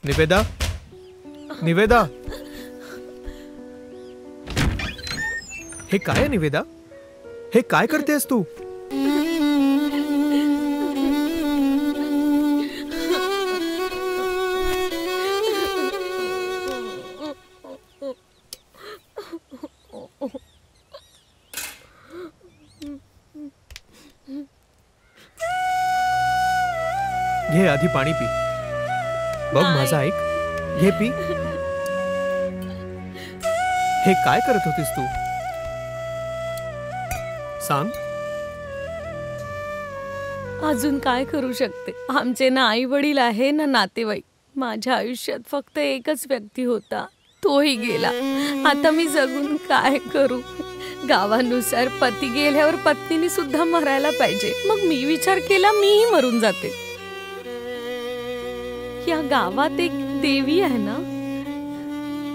निवेदा, निवेदा, हे काय निवेदा? हे काय करतेस तू? घे आधी पाणी पी. बघ माझं ऐक, घे पी. हे काय करत होतीस तू? सांग. अजून काय करू शकते? आमचे ना आई वडील आहे ना नातेवाईक. माझ्या आयुष्यात फक्त एकच व्यक्ती होता, तोही गेला. आता मी जगून काय करू? गावानुसार पती गेल्यावर पत्नीने सुद्धा मरायला पाहिजे. मग मी विचार केला मीही मरून जाते. या गावात एक देवी आहे ना,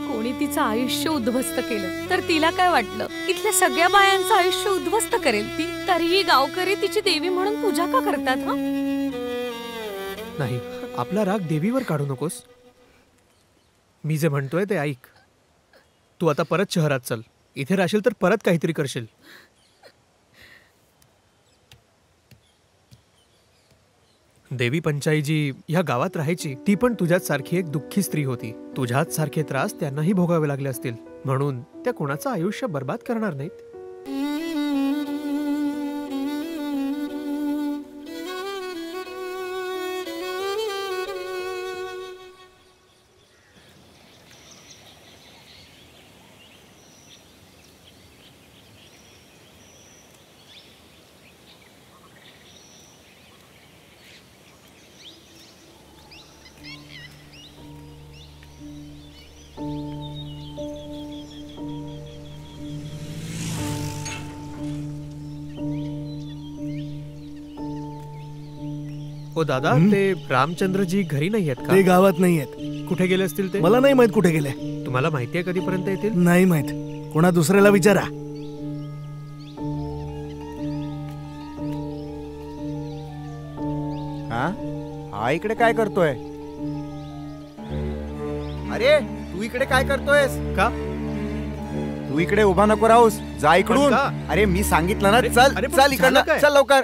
कोणी तिचं आयुष्य उद्ध्वस्त केलं तर तिला काय वाटलं? इथल्या सगळ्या बायांचं आयुष्य उद्ध्वस्त करेल ती. तरीही गावकरी तिची देवी म्हणून पूजा का करतात? हा नाही, आपला राग देवीवर काढू नकोस. मी जे म्हणतोय ते ऐक. तू आता परत शहरात चल. इथे राहशील तर परत काहीतरी करशील. देवी पंचाईजी ह्या गावात राहायची. ती पण तुझ्याच सारखी एक दुःखी स्त्री होती. तुझ्याच सारखे त्रास त्यांनाही भोगावे लागले असतील, म्हणून त्या कोणाचं आयुष्य बर्बाद करणार नाहीत. दादा ते रामचंद्रजी घरी नाही आहेत ते का? गावात नाही आहेत. कुठे गेले असतील ते? मला नाही माहित कुठे गेले. तुम्हाला माहिती आहे कधीपर्यंत येतील? नाही माहित, कोणा दुसऱ्याला विचारा. हा इकडे काय करतोय? अरे तू इकडे काय करतोयस? का तू इकडे उभा नको राहूस, जा इकडून. का? अरे मी सांगितलं ना, अरे, चल अरे, पण चल इकडनं, झालं काय? चल लवकर.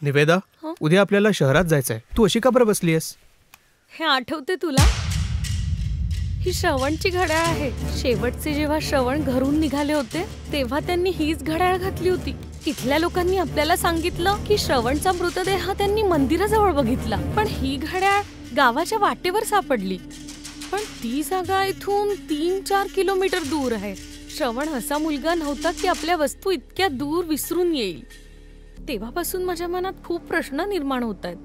निवेदा, उद्या आपल्याला शहरात जायचंय. तू अशी का बरं बसलीयस? हे आठवते तुला? ही श्रवणची घड्याळ आहे. शेवटचे जेव्हा श्रवण घरून निघाले होते तेव्हा त्यांनी हीच घड्याळ घातली होती. इथल्या लोकांनी आपल्याला सांगितलं की श्रवणचा मृतदेह त्यांनी मंदिराजवळ बघितला, पण ही घड्याळ गावाच्या वाटेवर सापडली. पण ती जागा इथून 3-4 किलोमीटर दूर आहे. श्रवण असा मुलगा नव्हता की आपल्या वस्तू इतक्या दूर विसरून येईल. तेव्हापासून माझ्या मनात खूप प्रश्न निर्माण होत आहेत.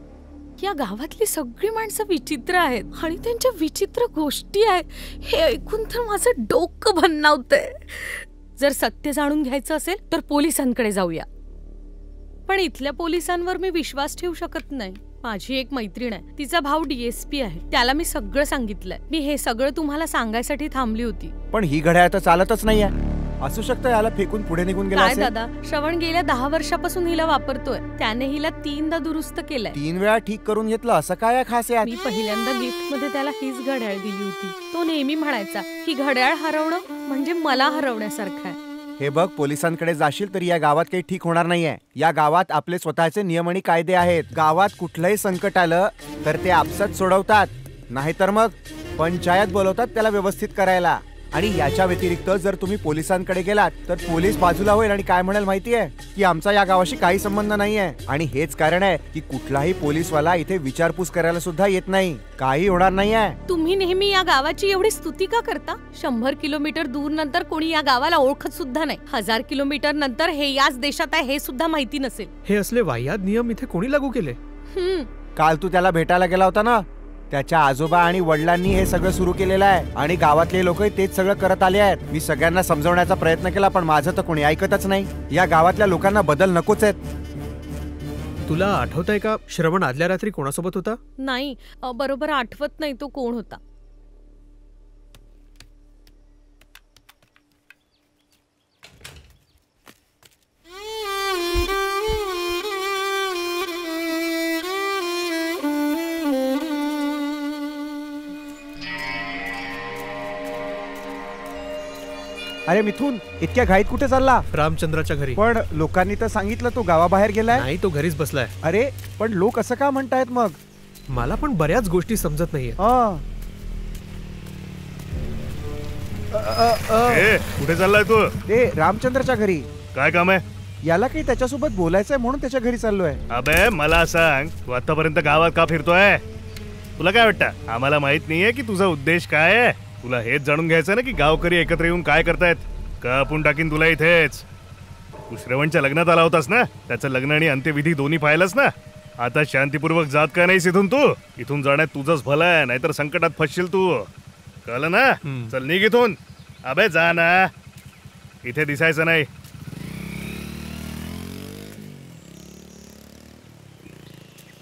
या गावातली सगळी माणसं विचित्र आहेत आणि त्यांच्या विचित्र गोष्टी आहेत. हे ऐकून तर माझं डोकं भन्नावतंय. जर सत्य जाणून घ्यायचं असेल तर पोलिसांकडे जाऊया. पण इथल्या पोलिसांवर मी विश्वास ठेवू शकत नाही. माझी एक मैत्रीण आहे, तिचा भाऊ DSP आहे. त्याला मी सगळं सांगितलंय. मी हे सगळं तुम्हाला सांगायसाठी थांबली होती. पण ही घड्याळ तर चालतच नाहीये. असू शकतं याला फेकून पुढे निघून गेला काय असेल. दादा, श्रवण गेल्या 10 वर्षापासून हिला वापरतोय. त्याने हिला 3दा दुरुस्त केलंय. 3 वेळा ठीक करून घेतलं, असं काय आहे खास यात? मी पहिल्यांदा गिफ्ट मध्ये त्याला हीच घड्याळ दिली होती. तो नेहमी म्हणायचा ही घड्याळ हरवणं म्हणजे मला हरवण्यासारखं आहे. हे बघ, पोलिसांकडे जाशील तर या गावात काही ठीक होणार नाहीये. या गावात आपले स्वतःचे नियम आणि कायदे आहेत. गावात कुठलंही संकट आलं तर ते आपसात सोडवतात, नाहीतर मग पंचायत बोलवतात त्याला व्यवस्थित करायला. आणि याच्या व्यतिरिक्त जर तुम्ही पोलिसांकडे गेलात तर पोलीस बाजूला होईल आणि काय म्हणाल माहितीये, की आमचा या गावाशी काही संबंध नाहीये. आणि हेच कारण आहे की कुठलाही पोलीसवाला इथे विचारपूस करायला सुद्धा येत नाही. काही होणार नाहीये. तुम्ही नेहमी या गावाची एवढी स्तुती का करता? 100 किलोमीटर दूर नंतर कोणी या गावाला ओळखत सुद्धा नाही. 1000 किलोमीटर नंतर हे याच देशात आहे हे सुद्धा माहिती नसेल. हे असले वाह्यात नियम इथे कोणी लागू केले? काल तू त्याला भेटायला गेला होता ना, त्याच्या आजोबा आणि वडिलांनी हे सगळं सुरू केलेलं आहे आणि गावातले लोक तेच सगळं करत आले आहेत. मी सगळ्यांना समजवण्याचा प्रयत्न केला पण माझं तर कोणी ऐकतच नाही. या गावातल्या लोकांना बदल नकोच आहेत. तुला आठवतंय का श्रवण आदल्या रात्री कोणासोबत होता? नाही, बरोबर आठवत नाही तो कोण होता. अरे मिथून, इतक्या घाईत कुठे चालला? रामचंद्राच्या घरी. पण लोकांनी तर सांगितलं तो गावाबाहेर गेलाय. नाही, तो घरीच बसलाय. अरे पण लोक असं का म्हणतायत मग? मला पण बऱ्याच गोष्टी समजत नाहीये. कुठे चाललाय तू? ते रामचंद्रच्या घरी. काय काम आहे? याला काही त्याच्यासोबत बोलायचंय म्हणून त्याच्या घरी चाललोय. अबे मला सांग, तू आतापर्यंत गावात का फिरतोय? तुला काय वाटतं आम्हाला माहित नाहीये की तुझा उद्देश काय आहे? तुला हेच जाणून घ्यायचं ना की गावकरी एकत्र येऊन काय करतायत? कापून टाकीन तुला इथेच. तू श्रवणच्या लग्नात आला होतास ना, त्याचं लग्न आणि अंत्यविधी दोन्ही पाहिलंस ना. आता शांतीपूर्वक जात का नाहीस इथून? तू इथून जाण्यात तुझंच भलं आहे, नाहीतर संकटात फसशील तू. कळलं ना? चल निघ इथून. अबे जा ना, इथे दिसायचं नाही.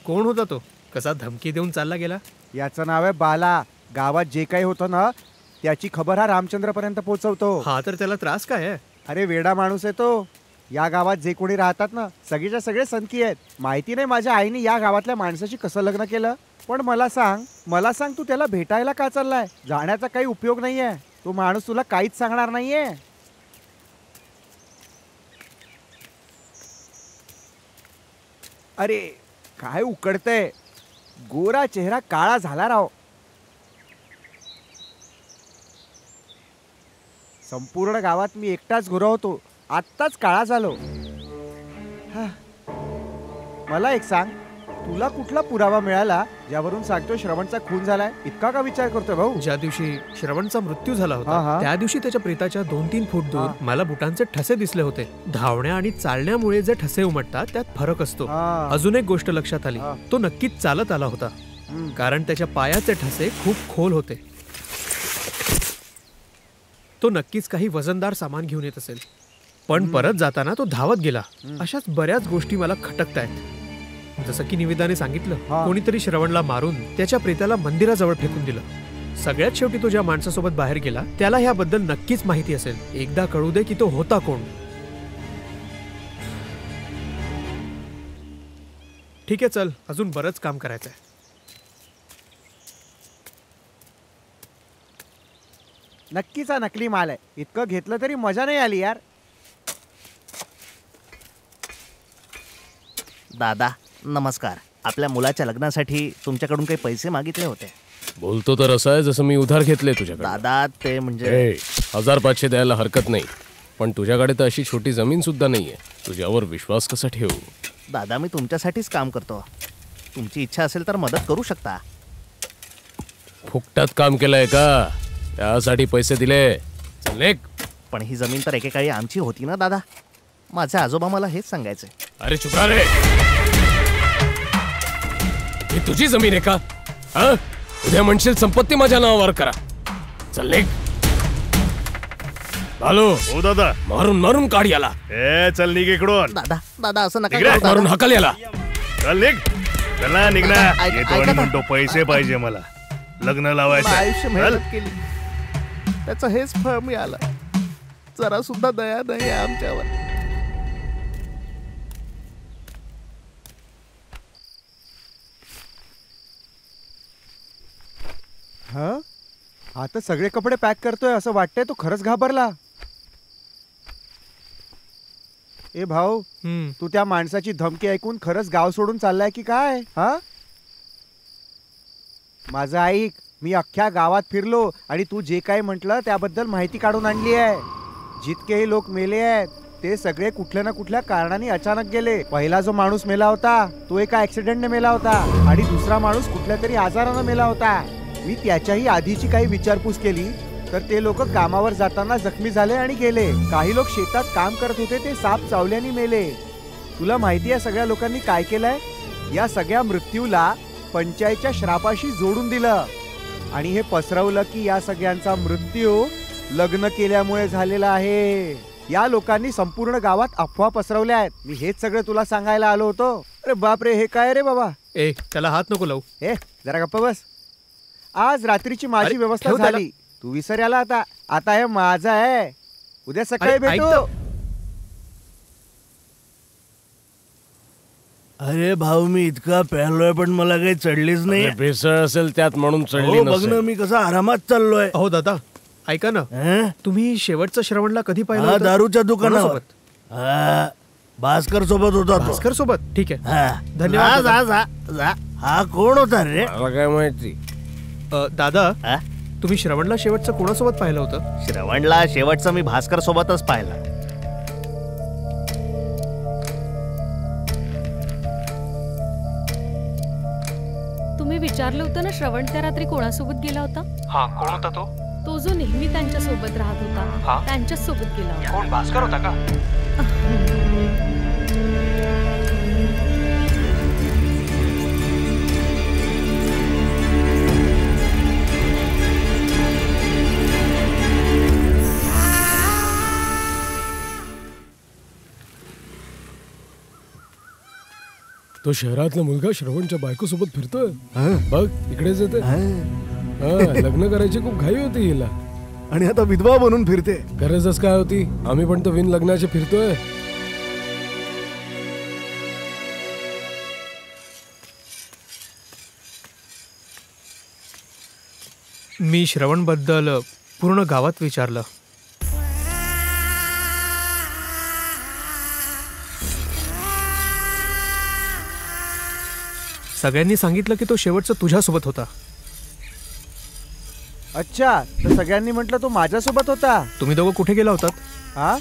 कोण होता तो? कसा धमकी देऊन चालला गेला? याचं नाव आहे बाला. गावात जे काही होतं ना त्याची खबर हा रामचंद्रपर्यंत पोहोचवतो. हा तर त्याला त्रास काय आहे? अरे वेडा माणूस आहे तो. या गावात जे कोणी राहतात ना सगळेच्या सगळे संकी आहेत. माहिती नाही माझ्या आईने या गावातल्या माणसाशी कसं लग्न केलं, पण मला सांग तू त्याला भेटायला का चाललाय? जाण्याचा काही उपयोग नाहीये. तो माणूस तुला काहीच सांगणार नाहीये. अरे काय उकडतंय, गोरा चेहरा काळा झाला राव. संपूर्ण गावात मी एकटाच गोरा होतो, आत्ताच काळा झालो. मला एक सांग, तुला कुठला पुरावा मिळाला ज्यावरून सांगतो श्रवणचा खून झालाय? इतका का विचार करतोय भाऊ? ज्या दिवशी श्रवणचा मृत्यू झाला होता त्या दिवशी त्याच्या प्रेताच्या 2-3 फूट दूर मला बुटांचे ठसे दिसले होते. धावण्या आणि चालण्यामुळे जे ठसे उमटतात त्यात फरक असतो. अजून एक गोष्ट लक्षात आली, तो नक्कीच चालत आला होता, कारण त्याच्या पायाचे ठसे खूप खोल होते. तो नक्कीच काही वजनदार सामान घेऊन येत असेल, पण परत जाताना तो धावत गेला. अशाच बऱ्याच गोष्टी मला खटकतायत. जसं की निवेदाने सांगितलं, कोणीतरी श्रवणला मारून त्याच्या प्रेताला मंदिराजवळ फेकून दिलं. सगळ्यात शेवटी तो ज्या माणसासोबत बाहेर गेला त्याला ह्याबद्दल नक्कीच माहिती असेल. एकदा कळू दे की तो होता कोण. ठीक आहे, चल, अजून बरंच काम करायचंय. नक्कीच हा नकली माल आहे. इतकं घेतलं तरी मजा नाही आली यार. दादा नमस्कार. आपल्या मुलाच्या लग्नासाठी तुमच्याकडून काही पैसे मागितले होते. बोलतो तर असं आहे जसं मी उधार घेतले तुझ्याकडे. दादा ते म्हणजे 1500 द्यायला हरकत नाही, पण तुझ्याकडे तर अशी छोटी जमीन सुद्धा नाहीये. तुझ्यावर विश्वास कसा ठेवू? दादा मी तुमच्यासाठीच काम करतो. तुमची इच्छा असेल तर मदत करू शकता. फुकटात काम केलंय का? त्यासाठी पैसे दिले? पण ही जमीन तर एकेकाळी आमची होती ना दादा. माझे आजोबा मला हेच सांगायचे. अरे चुका रे, ही तुझी जमीन आहे का? उद्या म्हणशील संपत्ती माझ्या नावावर करा. चल निघ. हॅलो हो दादा, मारून मारून काढ याला. चल निघ इकडून. दादा दादा असं नका मारून हकल याला. चल निघ. चला निघ ना. येतो आणि म्हणतो पैसे पाहिजे मला, लग्न लावायचं. आयुष्य मेहनत केली, त्याचं हेच फळ मिळालं. जरा सुद्धा दया नाही आमच्यावर. आता सगळे कपडे पॅक करतोय असं वाटतंय तो खरंच घाबरला. ए भाऊ, तू त्या माणसाची धमकी ऐकून खरंच गाव सोडून चाललाय की काय? माझं ऐक, मी अख्ख्या गावात फिरलो आणि तू जे काही म्हटलं त्याबद्दल माहिती काढून आणली आहे. जितकेही लोक मेले आहेत ते सगळे कुठल्या ना कुठल्या कारणाने अचानक गेले. पहिला जो माणूस मेला होता तो एका ऍक्सिडेंटने मेला होता आणि दुसरा माणूस कुठल्या तरी आजारानं मेला होता. मी त्याच्याही आधीची काही विचारपूस केली तर ते लोक कामावर जाताना जखमी झाले आणि गेले. काही लोक शेतात काम करत होते, ते साप चावल्याने मेले. तुला माहिती आहे सगळ्या लोकांनी काय केलंय? या सगळ्या मृत्यूला पंचायतच्या श्रापाशी जोडून दिलं आणि हे पसरवलं की या सगळ्यांचा मृत्यू लग्न केल्यामुळे झालेला आहे. या लोकांनी संपूर्ण गावात अफवा पसरवल्या आहेत. मी हेच सगळं तुला सांगायला आलो होतो. अरे बापरे, हे काय रे बाबा? त्याला हात नको लावू. जरा गप्प बस. आज रात्रीची माझी व्यवस्था झाली, तू विसर याला. आता हे माझं आहे. उद्या सकाळी भेटू. अरे भाऊ, मी इतका प्यालोय पण मला काही चढलीच नाही. भेसळ असेल त्यात म्हणून चढली बघ ना, मी कसा आरामात चाललोय. हो दादा, ऐका ना, तुम्ही शेवटचं श्रवणला कधी पाहिलं? दारूच्या दुकानावर. भास्कर सोबत होता. भास्कर सोबत? ठीक आहे, धन्यवाद. हा कोण होता रे? मला काय माहिती. दादा, तुम्ही श्रवणला शेवटचं कोणासोबत पाहिलं होतं? श्रवणला शेवटचं मी भास्कर सोबतच पाहिलं. तुम्ही विचारलं होतं ना श्रवण त्या रात्री कोणासोबत गेला होता? हा, कोण होता तो? तो जो नेहमी त्यांच्या सोबत राहत होता, त्यांच्याच सोबत गेला होता. कोण, भास्कर होता का? तो शहरातला मुलगा श्रवणच्या बायकोसोबत फिरतोय. बघ इकडेच येते. लग्न करायची खूप घाई होती हिला. आणि आता विधवा बनून फिरते. गरजच काय होती? आम्ही पण तर विन लग्नाचे फिरतोय. मी श्रवणबद्दल पूर्ण गावात विचारलं. सगळ्यांनी सांगितलं की तो शेवटचा तुझ्यासोबत होता. अच्छा, तर सगळ्यांनी म्हटलं तो माझ्यासोबत होता. तुम्ही दोघं कुठे गेला होतात? हा,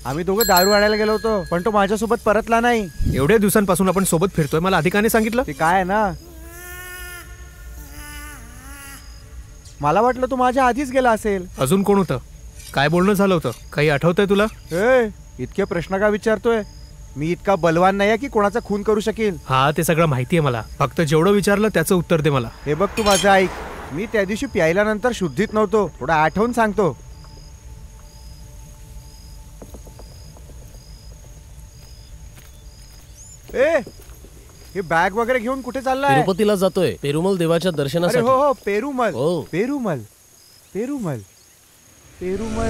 आम्ही दोघं दारू आणायला गेलो होतो, पण तो माझ्यासोबत परतला नाही. एवढ्या दिवसांपासून आपण सोबत फिरतोय, मला अधिकाने सांगितलं? ते काय आहे ना, मला वाटलं तो माझ्या आधीच गेला असेल. अजून कोण होतं? काय बोलणं झालं होतं? काही आठवतंय तुला? इतके प्रश्न का विचारतोय? मी इतका बलवान नाही की कोणाचा खून करू शकेल. हा, ते सगळं माहितीये मला. फक्त जेवढं विचारलं त्याचं उत्तर दे मला. हे बघ, तू माझं ऐक. मी त्या दिवशी प्यायल्यानंतर शुद्धीत नव्हतो. थोडं आठवून सांगतो. हे बॅग वगैरे घेऊन कुठे चाललाय? तिरुपतीला जातोय, पेरुमल देवाच्या दर्शनासाठी. हो हो, पेरुमल. पेरुमल पेरुमल पेरुमल.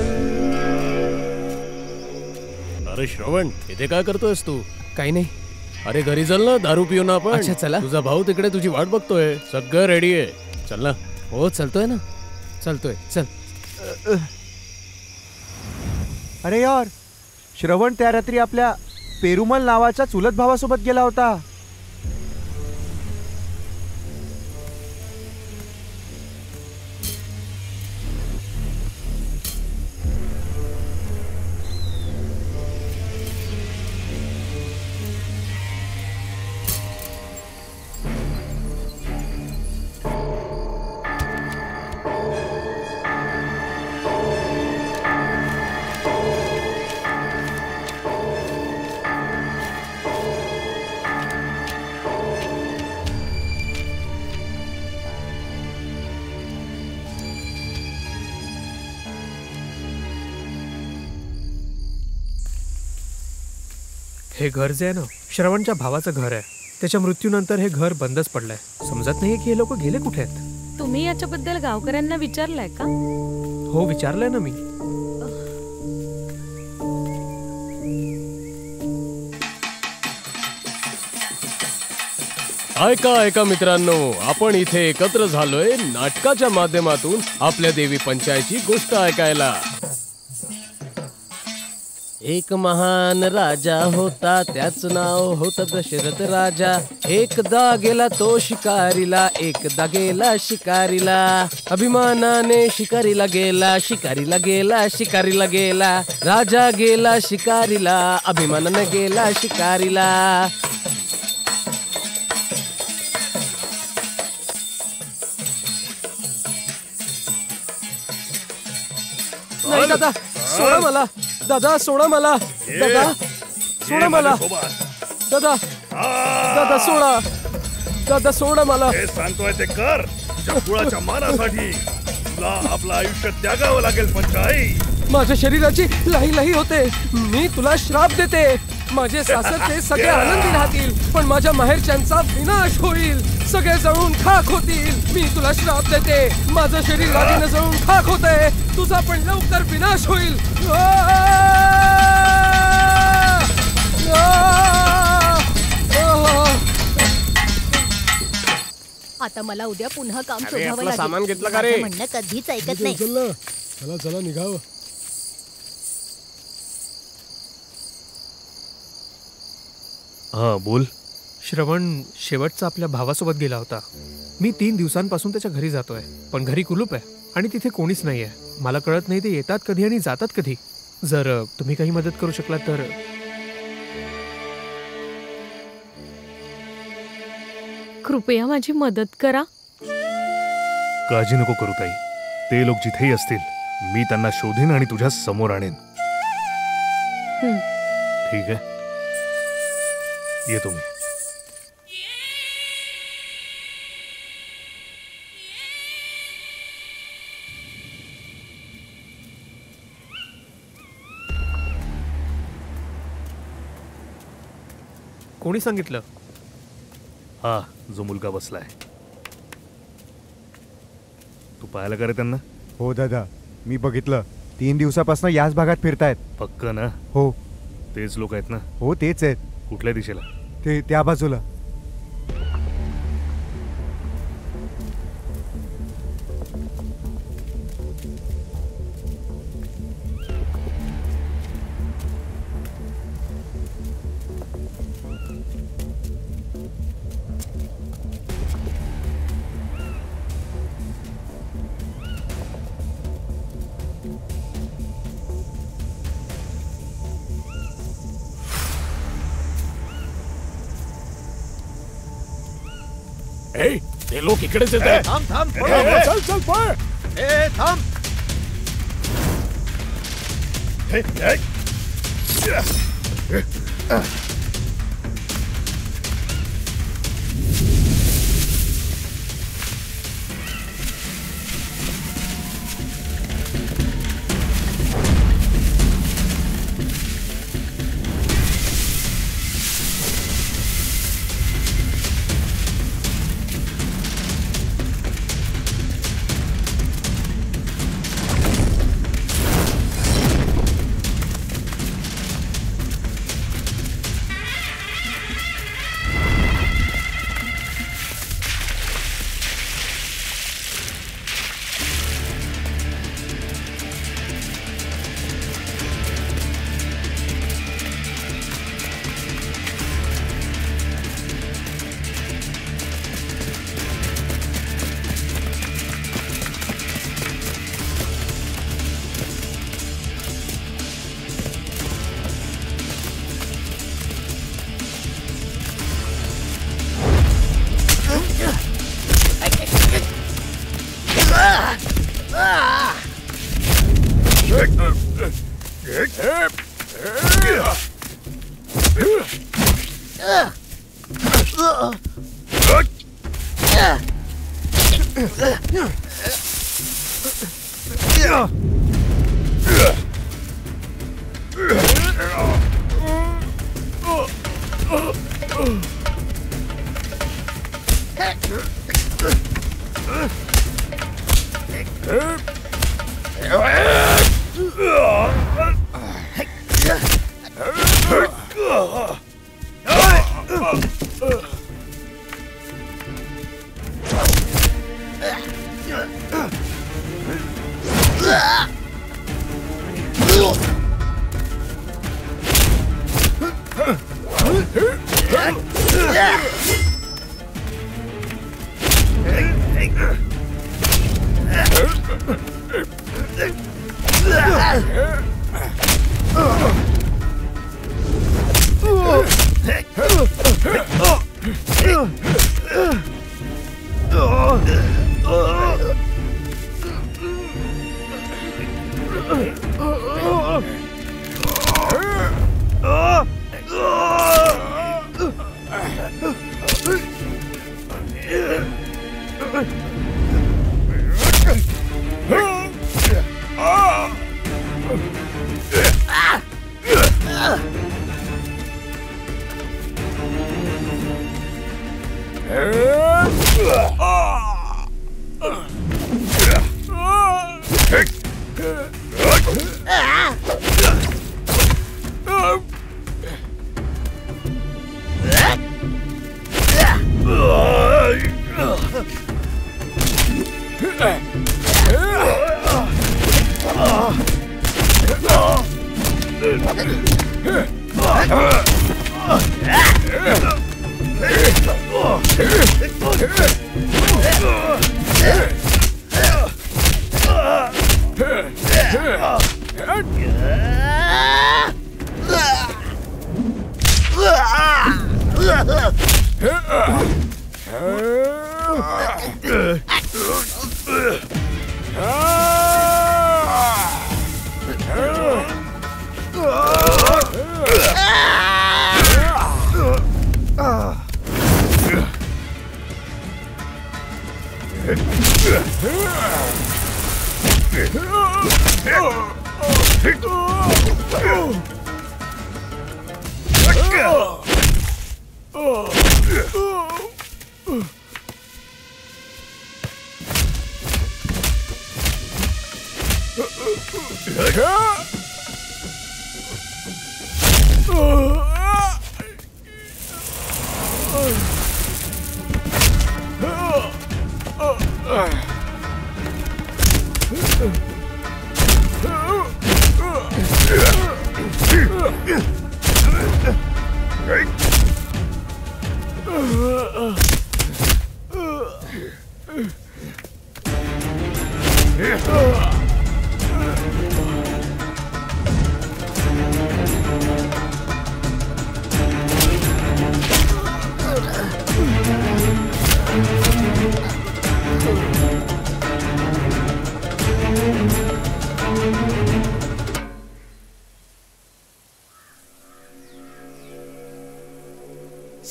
अरे श्रवण, इथे काय करतोयस तू? काही नाही. अरे घरी चल ना, दारू पिऊ ना आपण. अच्छा चला. तुझा भाऊ तिकडे तुझी वाट बघतोय. सगळं रेडी आहे. चल ना. हो चलतोय ना, चलतोय. चल. अरे यार, श्रवण त्या रात्री आपल्या पेरुमल नावाच्या चुलत भावासोबत गेला होता. हे घर जे आहे ना, श्रवणच्या भावाचं घर आहे. त्याच्या मृत्यूनंतर हे घर बंदच पडलंय. समजत नाहीये की हे लोक गेले कुठे आहेत. तुम्ही याच्याबद्दल गावकऱ्यांना विचारलंय का? हो, विचारलंय ना मी. ऐका मित्रांनो, आपण इथे एकत्र झालोय नाटकाच्या माध्यमातून आपल्या देवी पंचायतची गोष्ट ऐकायला. एक महान राजा होता, त्याच नाव होतं दशरथ राजा. एकदा गेला तो शिकारीला, एकदा गेला शिकारीला. अभिमानाने शिकारीला गेला, शिकारीला गेला, शिकारीला गेला. राजा गेला शिकारीला, अभिमानाने गेला शिकारीला. नाही दादा, सोडा मला. दादा सोडा मला. दादा सोडा मला. दादा दादा सोडा. दादा सोडा मला. सांगतोय ते कर. कुळाच्या मानासाठी तुला आपलं आयुष्य त्यागावं लागेल. पंचाई, माझ्या शरीराची लाही लाही होते. मी तुला श्राप देते. माझे सासरचे सगळे आनंदी राहतील, पण माझ्या माहेरच्यांचा विनाश होईल. सगळे जळून खाक होतील. मी तुला श्राप देते. माझं शरीर रागीनं जळून खाक होतंय. तुझा पण लवकर विनाश होईल. आता मला उद्या पुन्हा काम शोधावं लागेल. सामान घेतलं का रे? म्हणणं कधीच ऐकत नाही. चला चला निघावं. हा बोल. श्रवण शेवटचा आपल्या भावासोबत गेला होता. मी 3 दिवसांपासून त्याच्या घरी जातोय, पण घरी कुलूप आहे आणि तिथे कोणीच नाहीये. मला कळत नाही ते येतात कधी आणि जातात कधी. जर तुम्ही काही मदत करू शकला तर. कृपया माझी मदत करा. काळजी नको करू ताई. ते लोक जिथेही असतील, मी त्यांना शोधीन आणि तुझ्या समोर आणेन. ठीक आहे, येतो मी. कोणी सांगितलं? हा जो मुलगा बसलाय. तू पाहायला का रे त्यांना? हो दादा, मी बघितलं. 3 दिवसापासून याच भागात फिरतायत. पक्क ना? हो. तेच लोक आहेत ना? हो तेच आहेत. कुठल्या दिशेला? ते त्या बाजूला. ते लोक इकडेच येत आहेत. थांब थांब चल चल पळ. थांब.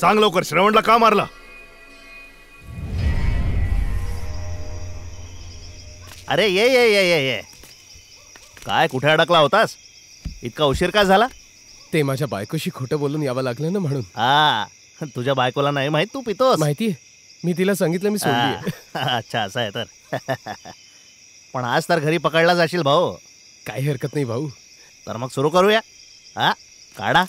सांग लवकर, श्रवणला का मारला? अरे ये ये ये ये ये काय कुठे अडकला होतास? इतका उशीर का झाला? ते माझ्या बायकोशी खोटं बोलून यावं लागलं ना म्हणून. तुझ्या बायकोला नाही माहित तू पितोस? माहितीये, मी तिला सांगितलं मी सोडली. अच्छा असं आहे तर. पण आज तर घरी पकडला जाशील भाऊ. काही हरकत नाही भाऊ. तर मग सुरू करूया. काढा.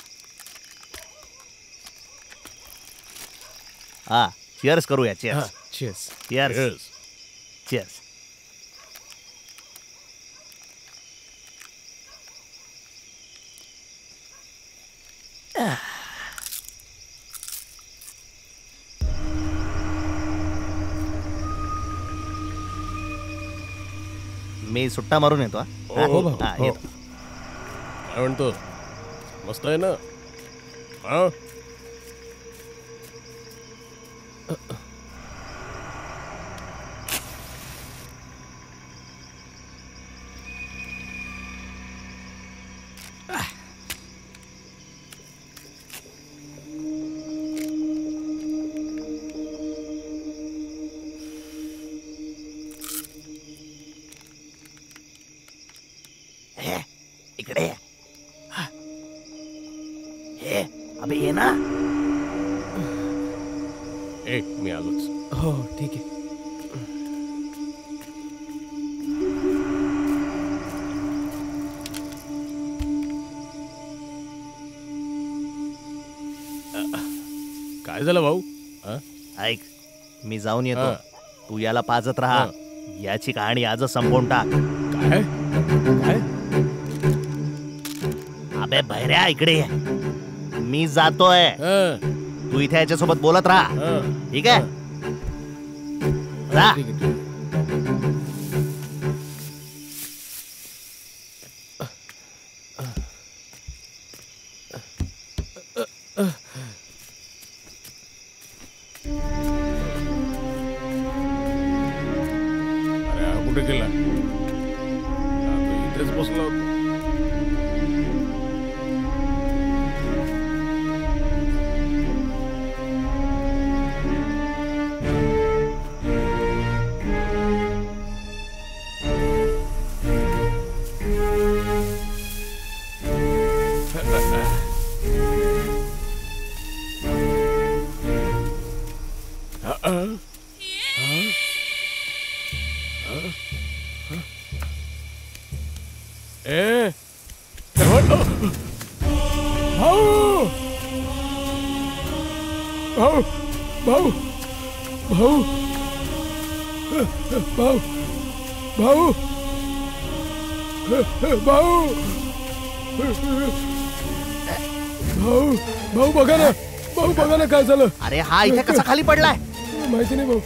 चिअर्स करूया. चिअर्स. चिअर्स. चिअर्स. चिअर्स. मी सुट्टा मारून येतो. हो भाऊ. काय म्हणतो? मस्त आहे ना? इकडे हे अबे ये ना. मी आलोच. हो ठीक आहे. काय झालं भाऊ? ऐक, मी जाऊन येतो. तू याला पाजत राहा. याची कहाणी आजच संपवून टाक. काय काय? अबे बहिऱ्या इकडे ये. मी जातोय. तू इथे याच्यासोबत बोलत राहा. ठीक आहे? जा. अरे हा कुठे गेला? इथेच बसला होता. भाऊ बघा ना. भाऊ बघा ना काय झालं. अरे हा इथे कसा खाली पडलाय? माहिती नाही भाऊ.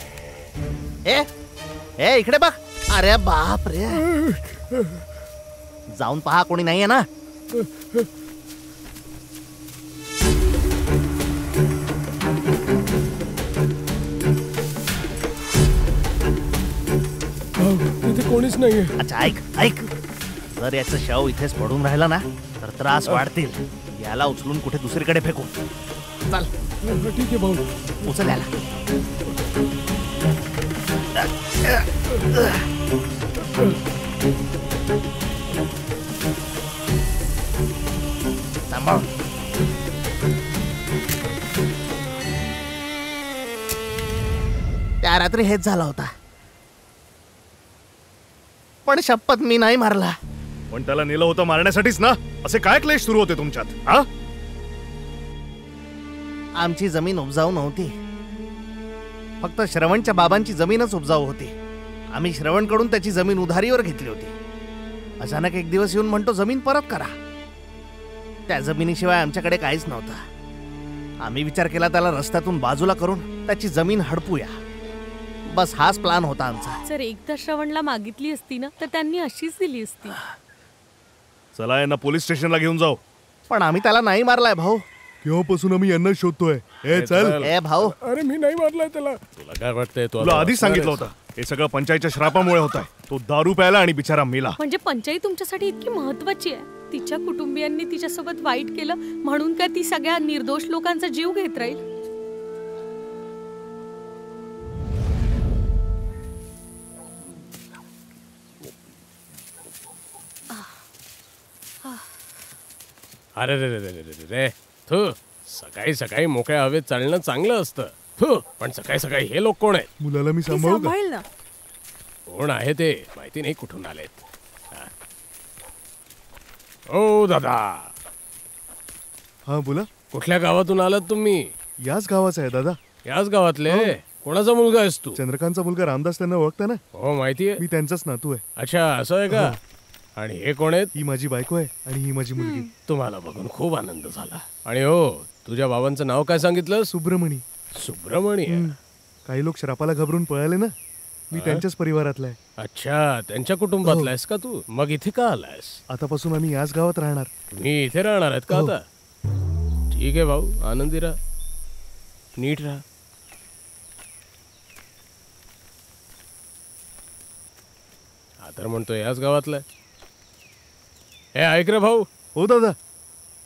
ए इकडे बघ. अरे बाप रे. जाऊन पहा कोणी नाहीये ना. इथे कोणीच नाहीये. अच्छा ऐक ऐक, जर याचं शव इथेच पडून राहिला ना तर त्रास वाढतील. याला उचलून कुठे दुसरीकडे फेकू. चल. ठीक आहे भाऊ. उचल याला. त्या रात्री हेच झाला होता. पण शपथ मी नाही मारला. पण त्याला नेलं होतं मारण्यासाठीच ना? असे काय क्लेश सुरू होते तुमच्यात? हा, आमची जमीन उपजाऊ नव्हती. फक्त श्रवणच्या बाबांची जमीनच उपजाऊ होती. आम्ही श्रवणकडून त्याची जमीन उधारीवर घेतली होती. अचानक एक दिवस येऊन म्हणतो जमीन परत करा. त्या जमिनीशिवाय आमच्याकडे काहीच नव्हतं. आम्ही विचार केला त्याला रस्त्यातून बाजूला करून त्याची जमीन हडपूया. बस हाच प्लॅन होता आमचा. जर एकदा श्रवणला मागितली असती ना तर त्यांनी अशीच दिली असती. चला यांना पोलीस स्टेशनला घेऊन जाऊ. पण आम्ही त्याला नाही मारलाय भाऊ. केव्हापासून आम्ही यांना शोधतोय. चल. ए भाऊ, अरे मी नाही मारलाय त्याला. तुला काय वाटतंय? तुला आधीच सांगितलं होतं हे सगळं पंचायतच्या श्रापामुळे होत आहे. तो दारू प्यायला आणि बिचारा मेला. म्हणजे पंचायत तुमच्यासाठी इतकी महत्वाची आहे? तिच्या कुटुंबियांनी तिच्यासोबत वाईट केलं म्हणून काय ती सगळ्या निर्दोष लोकांचा जीव घेत राहील? अरे रे रे रे रे रे थू, सकाळी सकाळी मोकळ्या हवेत चालणं चांगलं असतं. थू, पण सकाळी सकाळी हे लोक कोण आहेत? मुलाला मी सांभाळू का? सांभाळ ना. कोण आहे ते माहिती नाही, कुठून आलेत. ओ दादा, हा बोला. कुठल्या गावातून आलात तुम्ही? याच गावाचा आहे दादा. याच गावातले? कोणाचा मुलगा आहेस तू? चंद्रकांतचा मुलगा रामदास, त्यांना ओळखता ना? हो माहिती आहे. मी त्यांचाच नातू आहे. अच्छा, असं आहे का? आणि हे कोण आहेत? ही माझी बायको आहे आणि ही माझी मुलगी. तुम्हाला बघून खूप आनंद झाला. आणि हो, तुझ्या बाबांचं नाव काय सांगितलं? सुब्रमणी. सुब्रमणी. काही लोक श्रापाला घाबरून पळाले ना, मी त्यांच्याच परिवारातला आहे. अच्छा, त्यांच्या कुटुंबातला आहेस का तू? मग इथे का आलायस? आतापासून आम्ही याच गावात राहणार. मी इथे राहणार आहेत का आता? ठीक आहे भाऊ, आनंदी राहा, नीट राहा. हा तर म्हणतो याच गावातला आहे. हे ऐक रे भाऊ. हो दादा.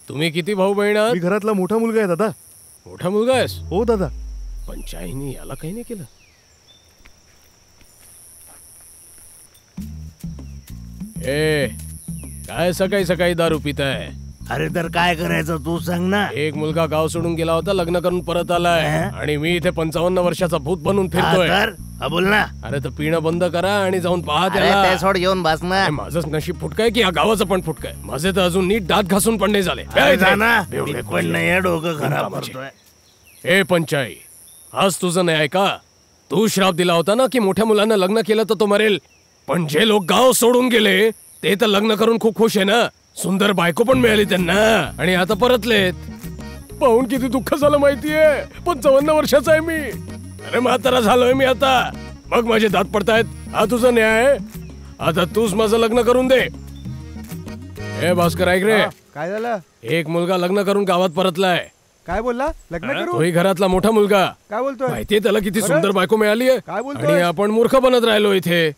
तुम्ही किती भाऊ बहीण आहात? मी घरातला मोठा मुलगा आहे दादा. मोठा मुलगा आहेस? हो दादा. पंचाईनी याला काही नाही केलं? ए, काय सकाळी सकाळी दारू पिताय? अरे तर काय करायचं तू सांग ना. एक मुलगा गाव सोडून गेला होता, लग्न करून परत आलाय आणि मी इथे 55 वर्षाचा भूत बनून फिरतोय. बोल ना. अरे तर पिणं बंद करा आणि जाऊन पहा त्याला. ते सोड, येऊन बस ना. माझंच नशीब फुटकाय की या गावाचं पण फुटकाय. माझे तर अजून नीट दात घासून पण नाही झाले. पण नाही, डोकं खराब करतोय. ए पंचाई, आज तुझं नाही ऐका. तू श्राप दिला होता ना की मोठ्या मुलांना लग्न केलं तर तो मरेल. पण जे लोक गाव सोडून गेले ते तर लग्न करून खूप खुश आहे ना. सुंदर बायको पण मिळाली त्यांना आणि आता परतलेत. पाहून किती दुःख झालं माहितीये. 55 वर्षाचा आहे मी. अरे म्हातारा झालोय मी आता. मग माझे दात पडतायत. हा तुझा न्याय आहे? आता तूच माझं लग्न करून दे. हे भास्कर ऐक रे. काय झालं? एक मुलगा लग्न करून गावात परतलाय. काय बोलला? लग्न करू? तोही घरातला मोठा मुलगा. काय बोलतोय? माहितीये त्याला किती सुंदर बायको मिळाली आहे. काय बोलतोय? आणि आपण मूर्ख बनत राहिलो इथे.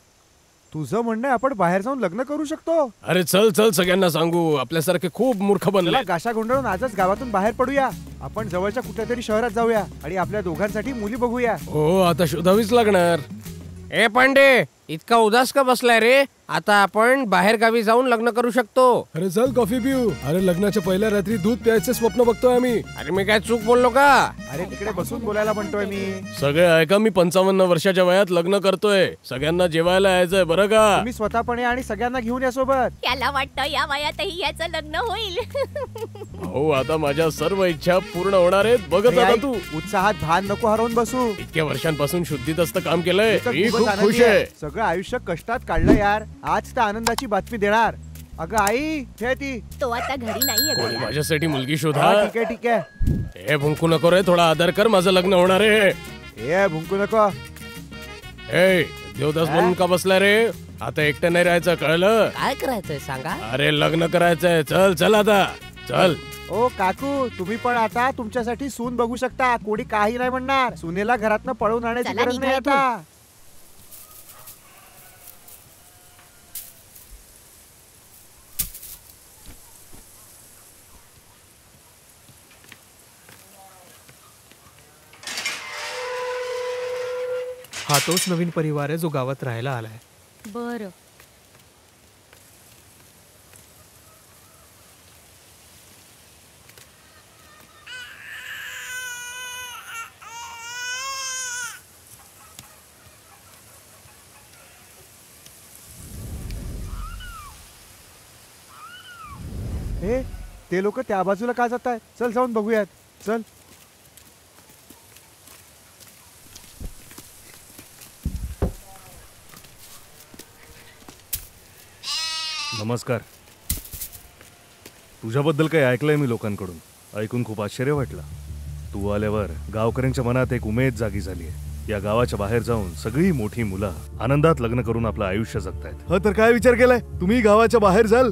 तुझं म्हणणं आपण बाहेर जाऊन लग्न करू शकतो? अरे चल चल, सगळ्यांना सांगू. आपल्यासारखे खूप मूर्ख बनले. गाशा गोंधळून आजच गावातून बाहेर पडूया. आपण जवळच्या कुठल्या तरी शहरात जाऊया आणि आपल्या दोघांसाठी मुली बघूया. हो, आता शोधावीच लागणार. ए पांडे, इतका उदास का बसलाय रे? आता आपण बाहेर गावी जाऊन लग्न करू शकतो. अरे चल कॉफी पिऊ. अरे लग्नाच्या पहिल्या रात्री दूध प्यायचे स्वप्न बघतोय आम्ही. अरे मी काय चूक बोललो का? अरे तिकडे बसून बोलायला म्हणतोय मी. सगळे ऐका, मी 55 वर्षाच्या वयात लग्न करतोय. सगळ्यांना जेवायला यायचंय बरं का? तुम्ही स्वतःपणे आणि सगळ्यांना घेऊन या सोबत. याला वाटतं या वयातही याचं लग्न होईल. हो, आता माझ्या सर्व इच्छा पूर्ण होणार आहेत. बघत आता तू. उत्साहात भान नको हरवून बसू. इतक्या वर्षांपासून शुद्धीत असतं काम केलंय. मी खूपच खूप आनंदी खुश आहे. सगळं आयुष्य कष्टात काढलं यार. आज तर आनंदाची बातमी देणार. अगं आई, हे ती. तो आता घरी नाहीये कोणी बेटा. माझ्यासाठी मुलगी शोधा. हा, ठीक आहे ठीक आहे. हे भुंकू नको रे, थोडा आदर कर. माझं लग्न होणार आहे. हे भुंकू नको. ए, देवदास म्हणून का बसलाय रे? आता एकटं नाही राहायचं, कळलं? काय करायचंय सांगा? अरे लग्न करायचंय. चल चल आता चल. ओ काकू, तुम्ही पण आता तुमच्यासाठी सून बघू शकता. कोणी काही नाही म्हणणार. सुनेला घरातनं पळून आणायची चला गरज नाही निघा आता. हा तोच नवीन परिवार आहे जो गावात राहायला आलाय. बरं. हे ते लोक त्या बाजूला का जात आहेत? चल जाऊन बघूयात. चल. नमस्कार. तुझ्याबद्दल काही ऐकलंय मी लोकांकडून. ऐकून खूप आश्चर्य वाटलं. तू आल्यावर गावकऱ्यांच्या मनात एक उमेद जागी झाली आहे. या गावाच्या बाहेर जाऊन सगळी मोठी मुलं आनंदात लग्न करून आपलं आयुष्य जगतायत. हा तर काय विचार केलाय तुम्ही गावाच्या बाहेर जाल?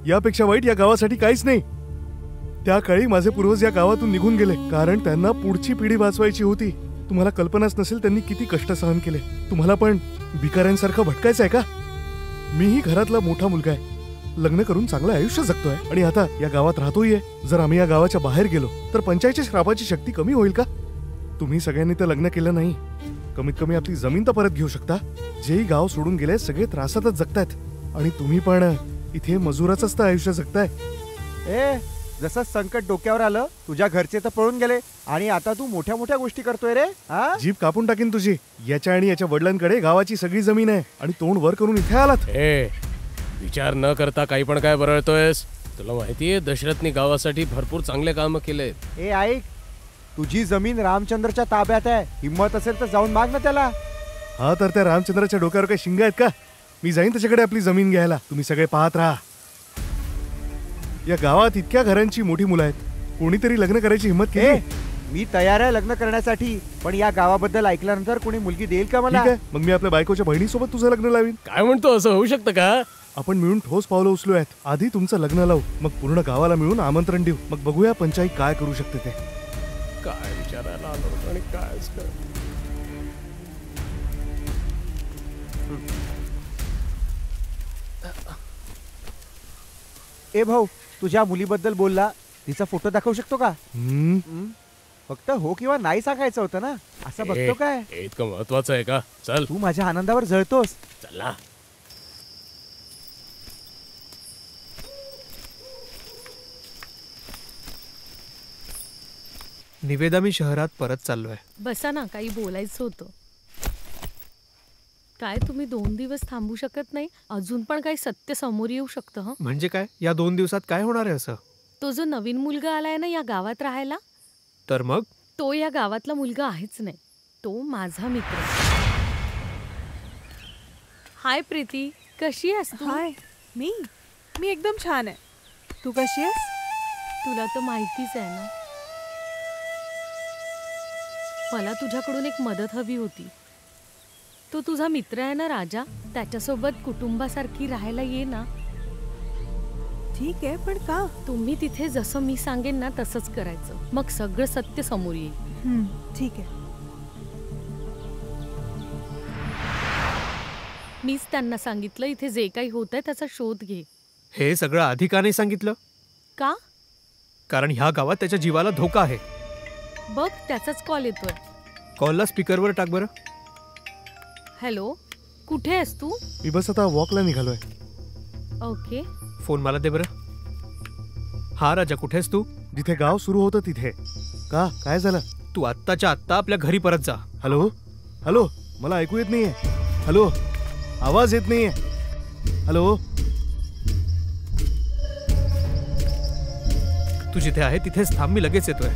यापेक्षा वाईट या गावासाठी काहीच नाही. त्या काळी माझे पूर्वज या गावातून निघून गेले कारण त्यांना पुढची पिढी वाचवायची होती. तुम्हाला कल्पनाच नसेल त्यांनी किती कष्ट सहन केले. तुम्हाला पण भिकाऱ्यांसारखं भटकायचं आहे का? मीही घरातला मोठा मुलगा आहे. लग्न करून चांगलं आयुष्य जगतोय आणि आता या गावात राहतोय. जर आम्ही या गावाच्या बाहेर गेलो तर पंचायतच्या श्रापाची शक्ती कमी होईल का? तुम्ही सगळ्यांनी तर लग्न केलं नाही. कमीत कमी आपली जमीन तर परत घेऊ शकता. जेही गाव सोडून गेले सगळे त्रासातच जगतायत आणि तुम्ही पण इथे मजुराचंच तर आयुष्य जगताय. ए जसं संकट डोक्यावर आलं तुझ्या घरचे तर पळून गेले आणि आता तू मोठ्या मोठ्या गोष्टी करतोय रे. जीभ कापून टाकीन तुझी. याच्या आणि याच्या वडिलांकडे गावाची सगळी जमीन आहे आणि तोंड वर करून इथे आलात. विचार न करता काही पण काय बरळतोयस? तुला माहितीये दशरथनी गावासाठी भरपूर चांगले काम केले. ए ऐक, तुझी जमीन रामचंद्रच्या ताब्यात आहे. हिम्मत असेल तर जाऊन माग ना त्याला. हा तर त्या रामचंद्राच्या डोक्यावर काही शिंग आहेत का? मी जाईन त्याच्याकडे आपली जमीन घ्यायला. तुम्ही सगळे पाहत राहा. या गावात इतक्या घरांची मोठी मुलं आहेत. कोणीतरी लग्न करायची हिम्मत केली? मी तयार आहे लग्न करण्यासाठी, पण या गावाबद्दल ऐकल्यानंतर कोणी मुलगी देईल का मला? ठीक आहे, मग मी आपल्या बायकोच्या बहिणीसोबत तुझं लग्न लावीन. काय म्हणतो? असं होऊ शकतं का? आपण मिळून ठोस पावलं उचलू आहेत. आधी तुमचं लग्न लावू, मग पूर्ण गावाला मिळून आमंत्रण देऊ. मग बघूया पंचायत काय करू शकते ते. काय विचारायला आलो होतो आणि काय ए भाऊ, तुझ्या मुलीबद्दल बोलला, तिचा फोटो दाखवू शकतो का? फक्त हो किंवा नाही सांगायचं होतं ना. असं बघतो काय? इतकं महत्वाचं आहे का? चल. तू माझ्या आनंदावर जळतोस. चला. निवेदा, मी शहरात परत चाललोय. बसा ना, काही बोलायचं होतं. काय तुम्ही 2 दिवस थांबू शकत नाही? अजून पण काही सत्य समोर येऊ शकतं. म्हणजे काय? या 2 दिवसात काय होणार आहे असं? तो जो नवीन मुलगा आलाय ना या गावात राहायला, तर मग तो या गावातला मुलगा आहेच नाही. तो माझा मित्र. हाय प्रीती, कशी आहेस तू? हाय, मी एकदम छान आहे. तू कशी आहेस? तुला तर माहितीच आहे ना. मला तुझ्याकडून एक मदत हवी होती. तो तुझा मित्र आहे ना राजा, त्याच्यासोबत कुटुंबासारखी राहायला ये ना. ठीक आहे, पण का? तुम्ही तिथे जसं मी सांगेन ना तसंच करायचं. मग सगळं सत्य समोर येईल. ठीक आहे. मीच त्यांना सांगितलं इथे जे काही होतंय त्याचा शोध घे. हे सगळं आधी का नाही सांगितलं? का? कारण ह्या गावात त्याच्या जीवाला धोका आहे. बघ, त्याचाच कॉल येतोय. कॉलला स्पीकरवर टाक बरं. हॅलो, कुठे आहेस तू? मी बस आता वॉकला निघालोय. ओके. फोन मला दे बरं. हा राजा, कुठे आहेस तू? जिथे गाव सुरू होतं तिथे. का? काय झालं? तू आत्ताच्या आत्ता आपल्या घरी परत जा. हॅलो हॅलो, मला ऐकू येत नाहीये. हॅलो, आवाज येत नाहीये. हॅलो. तू जिथे आहे तिथेच थांब, मी लगेच येतोय.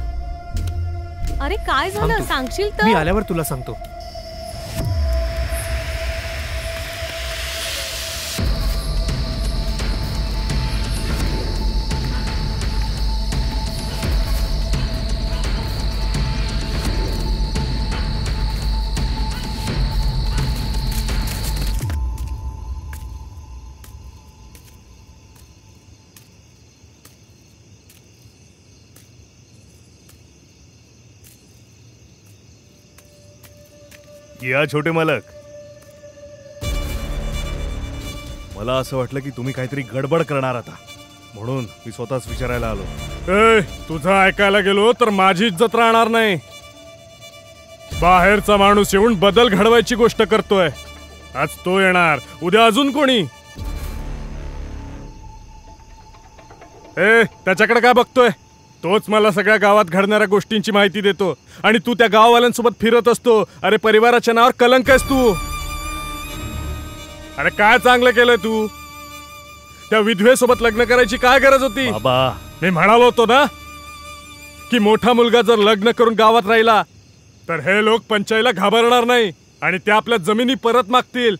अरे काय झालं सांगशील तर? मी आल्यावर तुला सांगतो. या छोटे मालक, मला असं वाटलं की तुम्ही काहीतरी गडबड करणार आता, म्हणून मी स्वतःच विचारायला आलो. ए, तुझं ऐकायला गेलो तर माझी इज्जत राहणार नाही. बाहेरचा माणूस येऊन बदल घडवायची गोष्ट करतोय. आज तो येणार, उद्या अजून कोणी. ए, त्याच्याकडे काय बघतोय? तोच मला सगळ्या गावात घडणाऱ्या गोष्टींची माहिती देतो आणि तू त्या गाववाल्यांसोबत फिरत असतो. अरे, परिवाराच्या नावावर कलंक आहेस तू. अरे, काय चांगलं केलंय तू? त्या विधवेसोबत लग्न करायची काय गरज होती? बाबा, मी म्हणालो होतो ना की मोठा मुलगा जर लग्न करून गावात राहिला तर हे लोक पंचायला घाबरणार नाही आणि ते आपल्या जमिनी परत मागतील.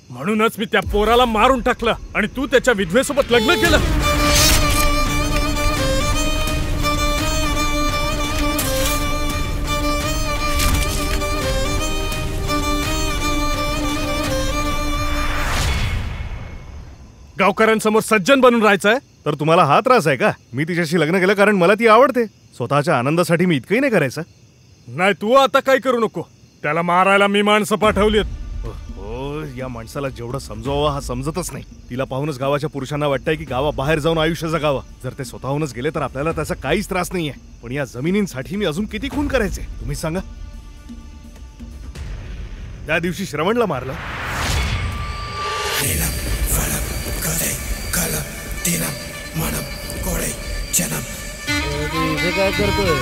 म्हणूनच मी त्या पोराला मारून टाकलं आणि तू त्याच्या विधवेसोबत लग्न केलं. गावकऱ्यांसमोर सज्जन बनून राहायचंय तर तुम्हाला हा त्रास आहे का? मी तिच्याशी लग्न केलं कारण मला ती आवडते. स्वतःच्या आनंदासाठी मी इतकंही नाही करायचं. नाही, तू आता काय करू नको. त्याला मारायला मी माणसं पाठवलीत. हो, या माणसाला जेवढं समजावं हा समजतच नाही. तिला पाहूनच गावाच्या पुरुषांना वाटतंय की गावाबाहेर जाऊन आयुष्य जगावं. जर ते स्वतःहूनच गेले तर आपल्याला त्याचा काहीच त्रास नाहीये. पण या जमिनींसाठी मी अजून किती खून करायचे तुम्ही सांगा. त्या दिवशी श्रवणला मारलं. इथे काय करतोय?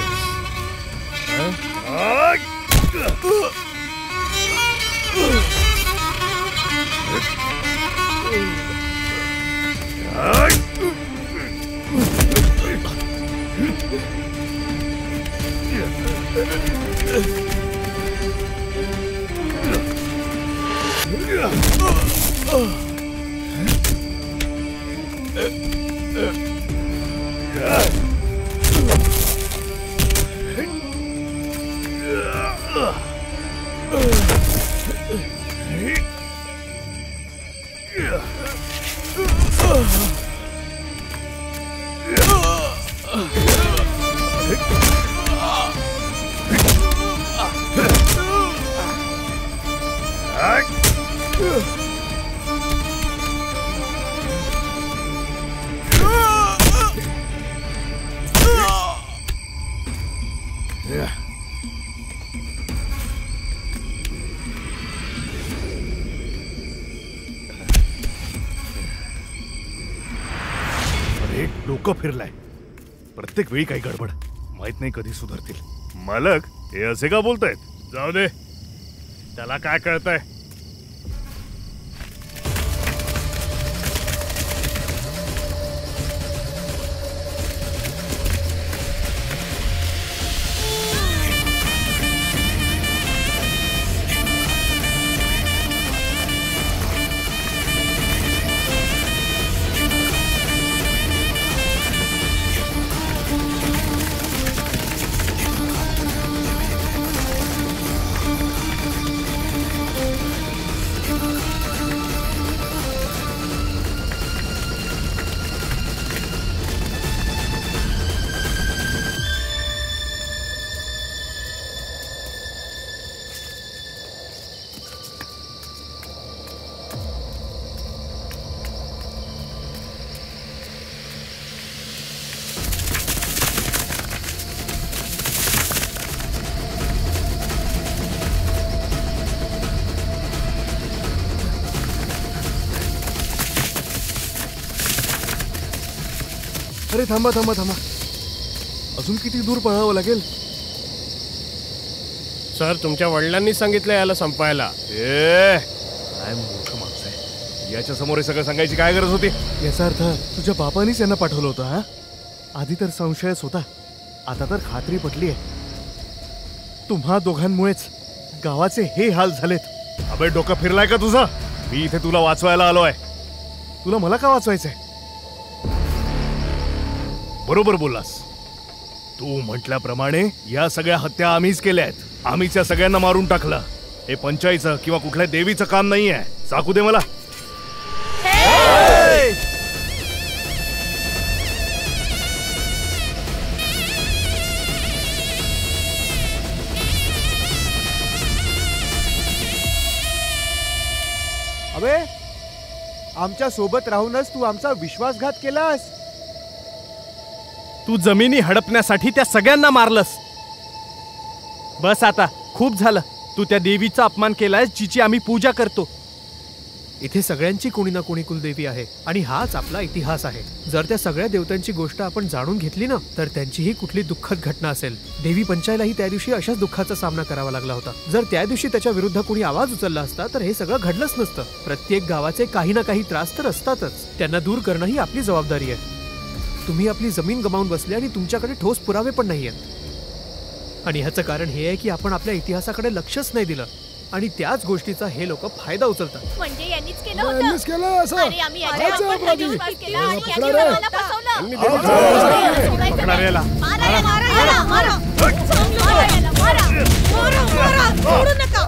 डोकं फिरलाय. प्रत्येक वेळी काही गडबड. माहित नाही कधी सुधारतील. मालक, हे असे का बोलतायत? जाऊ दे, त्याला काय कळतंय? अरे थांबा थांबा थांबा. अजून किती दूर पळावं लागेल? सर, तुमच्या वडिलांनी सांगितलं याला संपायला. काय मूर्ख माणूस आहे. याच्या समोर हे सगळं सांगायची काय गरज होती? याचा अर्थ तुझ्या बापानीच यांना पाठवलं होतं. हा, आधी तर संशयच होता, आता तर खात्री पटली आहे. तुम्हा दोघांमुळेच गावाचे हे हाल झालेत. अबे, डोकं फिरलाय का तुझं? मी इथे तुला वाचवायला आलो आहे. तुला मला का वाचवायचंय? बरोबर बोललास. तू म्हटल्याप्रमाणे या सगळ्या हत्या आम्हीच केल्या आहेत. आम्हीच या सगळ्यांना मारून टाकलं. हे पंचायचं किंवा कुठल्या देवीचं काम नाहीये. चाकू दे मला. अबे, आमच्या सोबत राहूनच तू आमचा विश्वासघात केलास. तू जमिनी हडपण्यासाठी त्या सगळ्यांना मारलंस. बस आता, खूप झालं. तू त्या देवीचा अपमान केलायस जिची आम्ही पूजा करतो. इथे सगळ्यांची कोणी ना कोणी कुलदेवी आहे आणि हाच आपला इतिहास आहे. जर त्या सगळ्या देवतांची गोष्ट आपण जाणून घेतली ना तर त्यांचीही कुठली दुःखद घटना असेल. देवी पंचायलाही त्या दिवशी अशाच दुःखाचा सामना करावा लागला होता. जर त्या दिवशी त्याच्या विरुद्ध कोणी आवाज उचलला असता तर हे सगळं घडलंच नसतं. प्रत्येक गावाचे काही ना काही त्रास तर असतातच. त्यांना दूर करणं ही आपली जबाबदारी आहे. तुम्ही आपली जमीन गमावून बसले आणि तुमच्याकडे ठोस पुरावे पण नाही आहेत. आणि ह्याचं कारण हे आहे की आपण आपल्या इतिहासाकडे लक्षच नाही दिलं आणि त्याच गोष्टीचा हे लोक फायदा उचलतात. म्हणजे यांनीच केलं होतं. अरे आम्ही याच्यावर पण विश्वास केला आणि यांनी आम्हाला फसवलं. सोडू नका.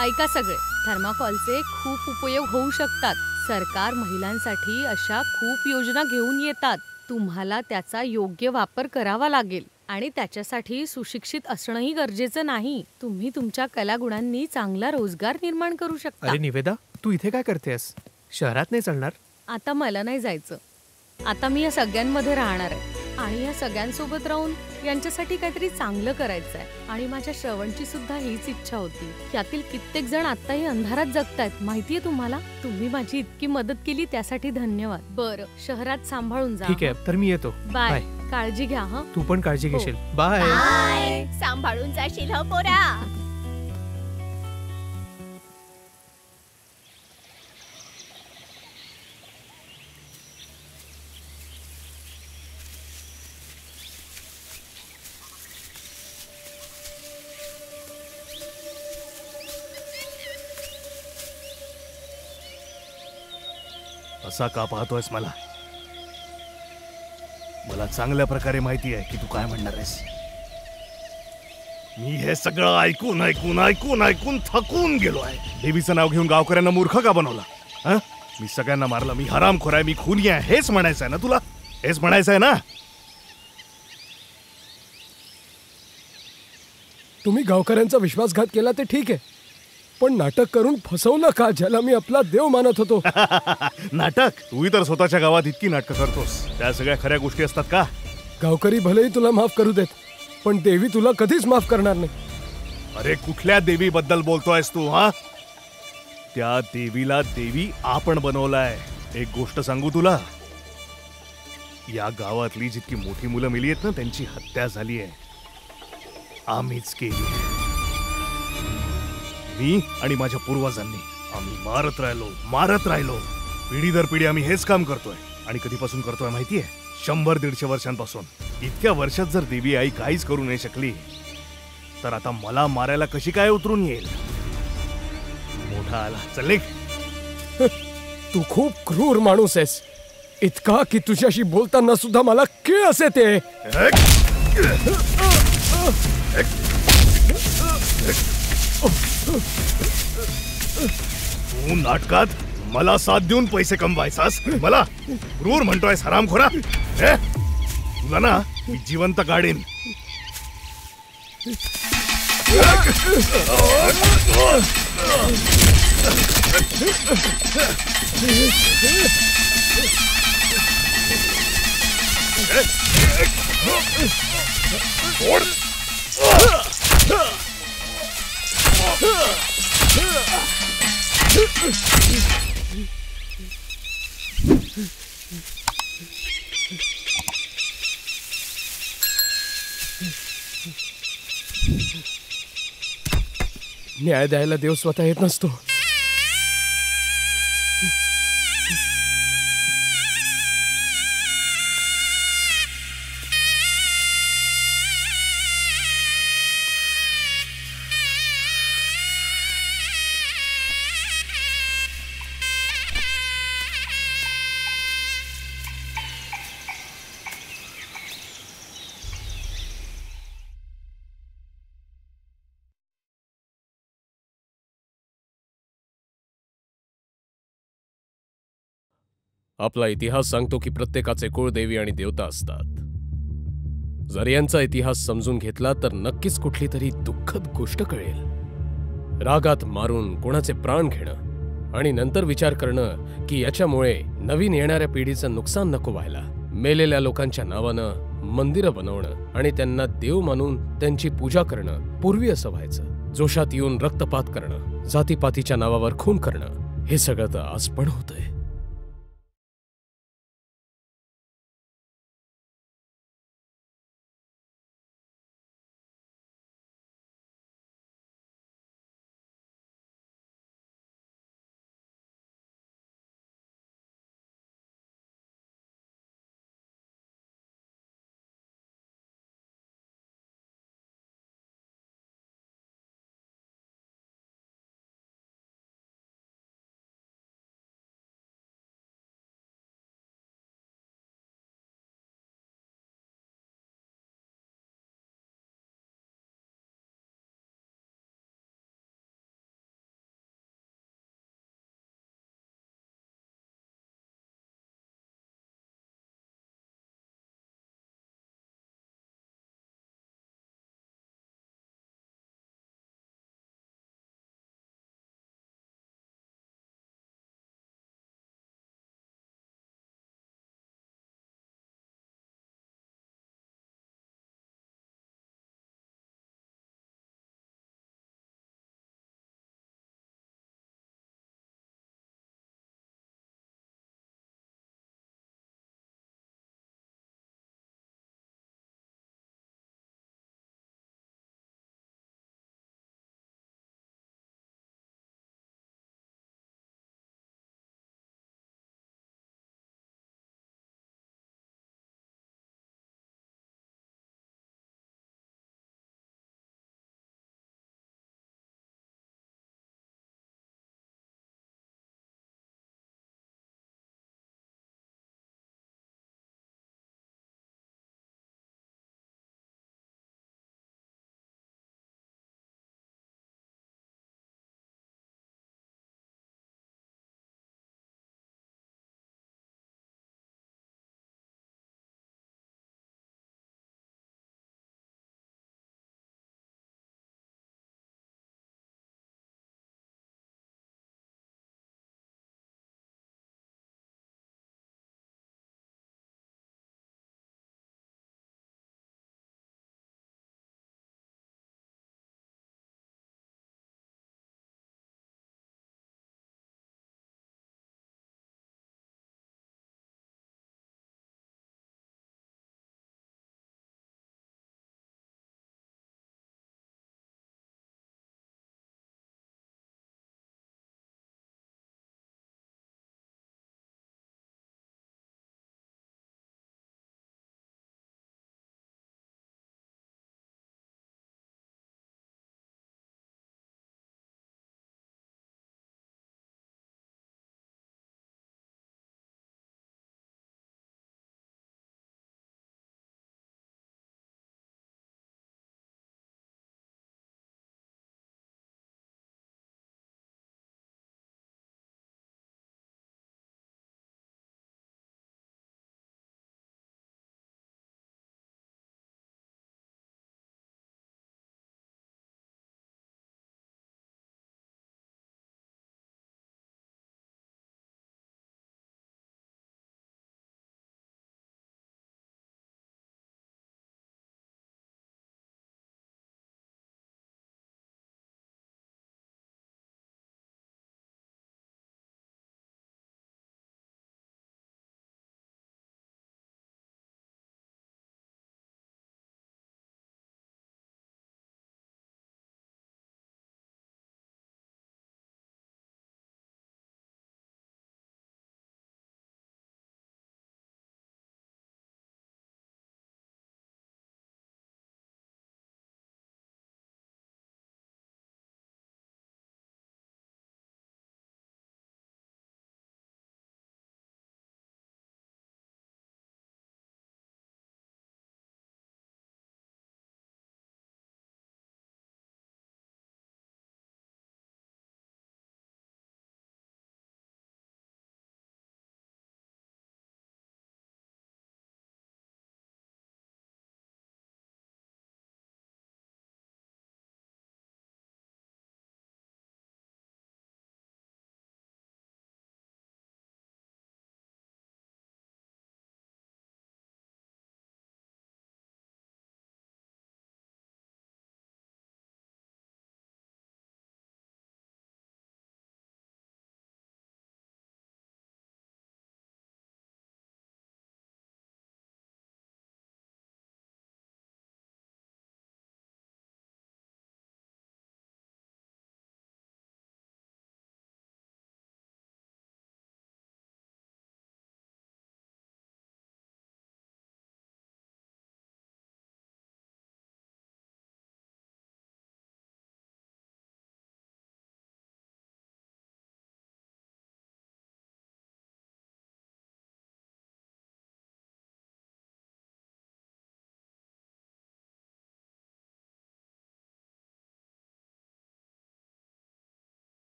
ऐका सगळे, थर्माकोलचे खूप उपयोग होऊ शकतात. सरकार महिलांसाठी अशा खूप योजना घेऊन येतात. तुम्हाला त्याचा योग्य वापर करावा लागेल आणि त्याच्यासाठी सुशिक्षित असणंही गरजेचं नाही. तुम्ही तुमच्या कलागुणांनी चांगला रोजगार निर्माण करू शकता. अरे निवेदा, तू इथे काय करतेस? शहरात नाही चालणार? आता मला नाही जायचं. आता मी या सगळ्यांमध्ये राहणार आहे आणि या सगळ्यांसोबत राहून यांच्यासाठी काहीतरी चांगलं करायचं आहे. आणि माझ्या श्रवणची सुद्धा हीच इच्छा होती. यातील कित्येक जण आताही अंधारात जगतायत, माहितीये तुम्हाला. तुम्ही माझी इतकी मदत केली त्यासाठी धन्यवाद. बरं, शहरात सांभाळून जा. ठीक आहे, तर मी येतो. बाय. काळजी घ्या. हा, तू पण काळजी घेशील. बाय. सांभाळून जाशील ह पोरा. असा का पाहतोयस मला? मला चांगल्या प्रकारे माहिती आहे की तू काय म्हणणार आहेस. मी हे सगळं ऐकून ऐकून ऐकून ऐकून थकून गेलो आहे. देवीचं नाव घेऊन गावकऱ्यांना मूर्ख का बनवला? मी सगळ्यांना मारलं, मी हरामखोर आहे, मी खुनी आहे, हेच म्हणायचं आहे ना तुला? हेच म्हणायचं आहे ना? तुम्ही गावकऱ्यांचा विश्वासघात केला ते ठीक आहे, पण नाटक करून फसवलं का ज्याला मी आपला देव मानत होतो? नाटक? तूही तर स्वतःच्या गावात इतकी नाटकं करतोस. त्या सगळ्या खऱ्या गोष्टी असतात का? गावकरी भलेही तुला माफ करू देत, पण देवी तुला कधीच माफ करणार नाही. अरे कुठल्या देवी बद्दल बोलतोयस तू? हा, त्या देवीला देवी आपण बनवलाय. एक गोष्ट सांगू तुला, या गावातली जितकी मोठी मुलं मिली आहेत ना, त्यांची हत्या झाली आहे. आम्हीच केली. मी आणि माझ्या पूर्वजांनी आम्ही मारत राहिलो. पिढी दर पिढी आम्ही हेच काम करतोय. आणि कधीपासून करतोय माहितीये? 100-150 वर्षांपासून. इतक्या वर्षात जर देवी आई काहीच करू नाही शकली तर आता मला मारायला कशी काय उतरून येईल? मोठा आला. चल निघ. तू खूप क्रूर माणूस आहेस, इतका की तुझ्याशी बोलताना सुद्धा मला किळस येते. तू नाटकात मला साथ देऊन पैसे कमवायचास, मला क्रूर म्हणतोयस हरामखोरा? तुला ना मी जिवंत काढीन. न्याय द्यायला देव स्वतः येत नसतो. आपला इतिहास सांगतो की प्रत्येकाचे कुळदेवी आणि देवता असतात. जर यांचा इतिहास समजून घेतला तर नक्कीच कुठली तरी दुःखद गोष्ट कळेल. रागात मारून कोणाचे प्राण घेणं आणि नंतर विचार करणं की याच्यामुळे नवीन येणाऱ्या पिढीचं नुकसान नको व्हायला. मेलेल्या लोकांच्या नावानं मंदिरं बनवणं आणि त्यांना देव मानून त्यांची पूजा करणं पूर्वी असं व्हायचं. जोशात येऊन रक्तपात करणं, जातीपातीच्या नावावर खून करणं, हे सगळं तर आज पण होतंय.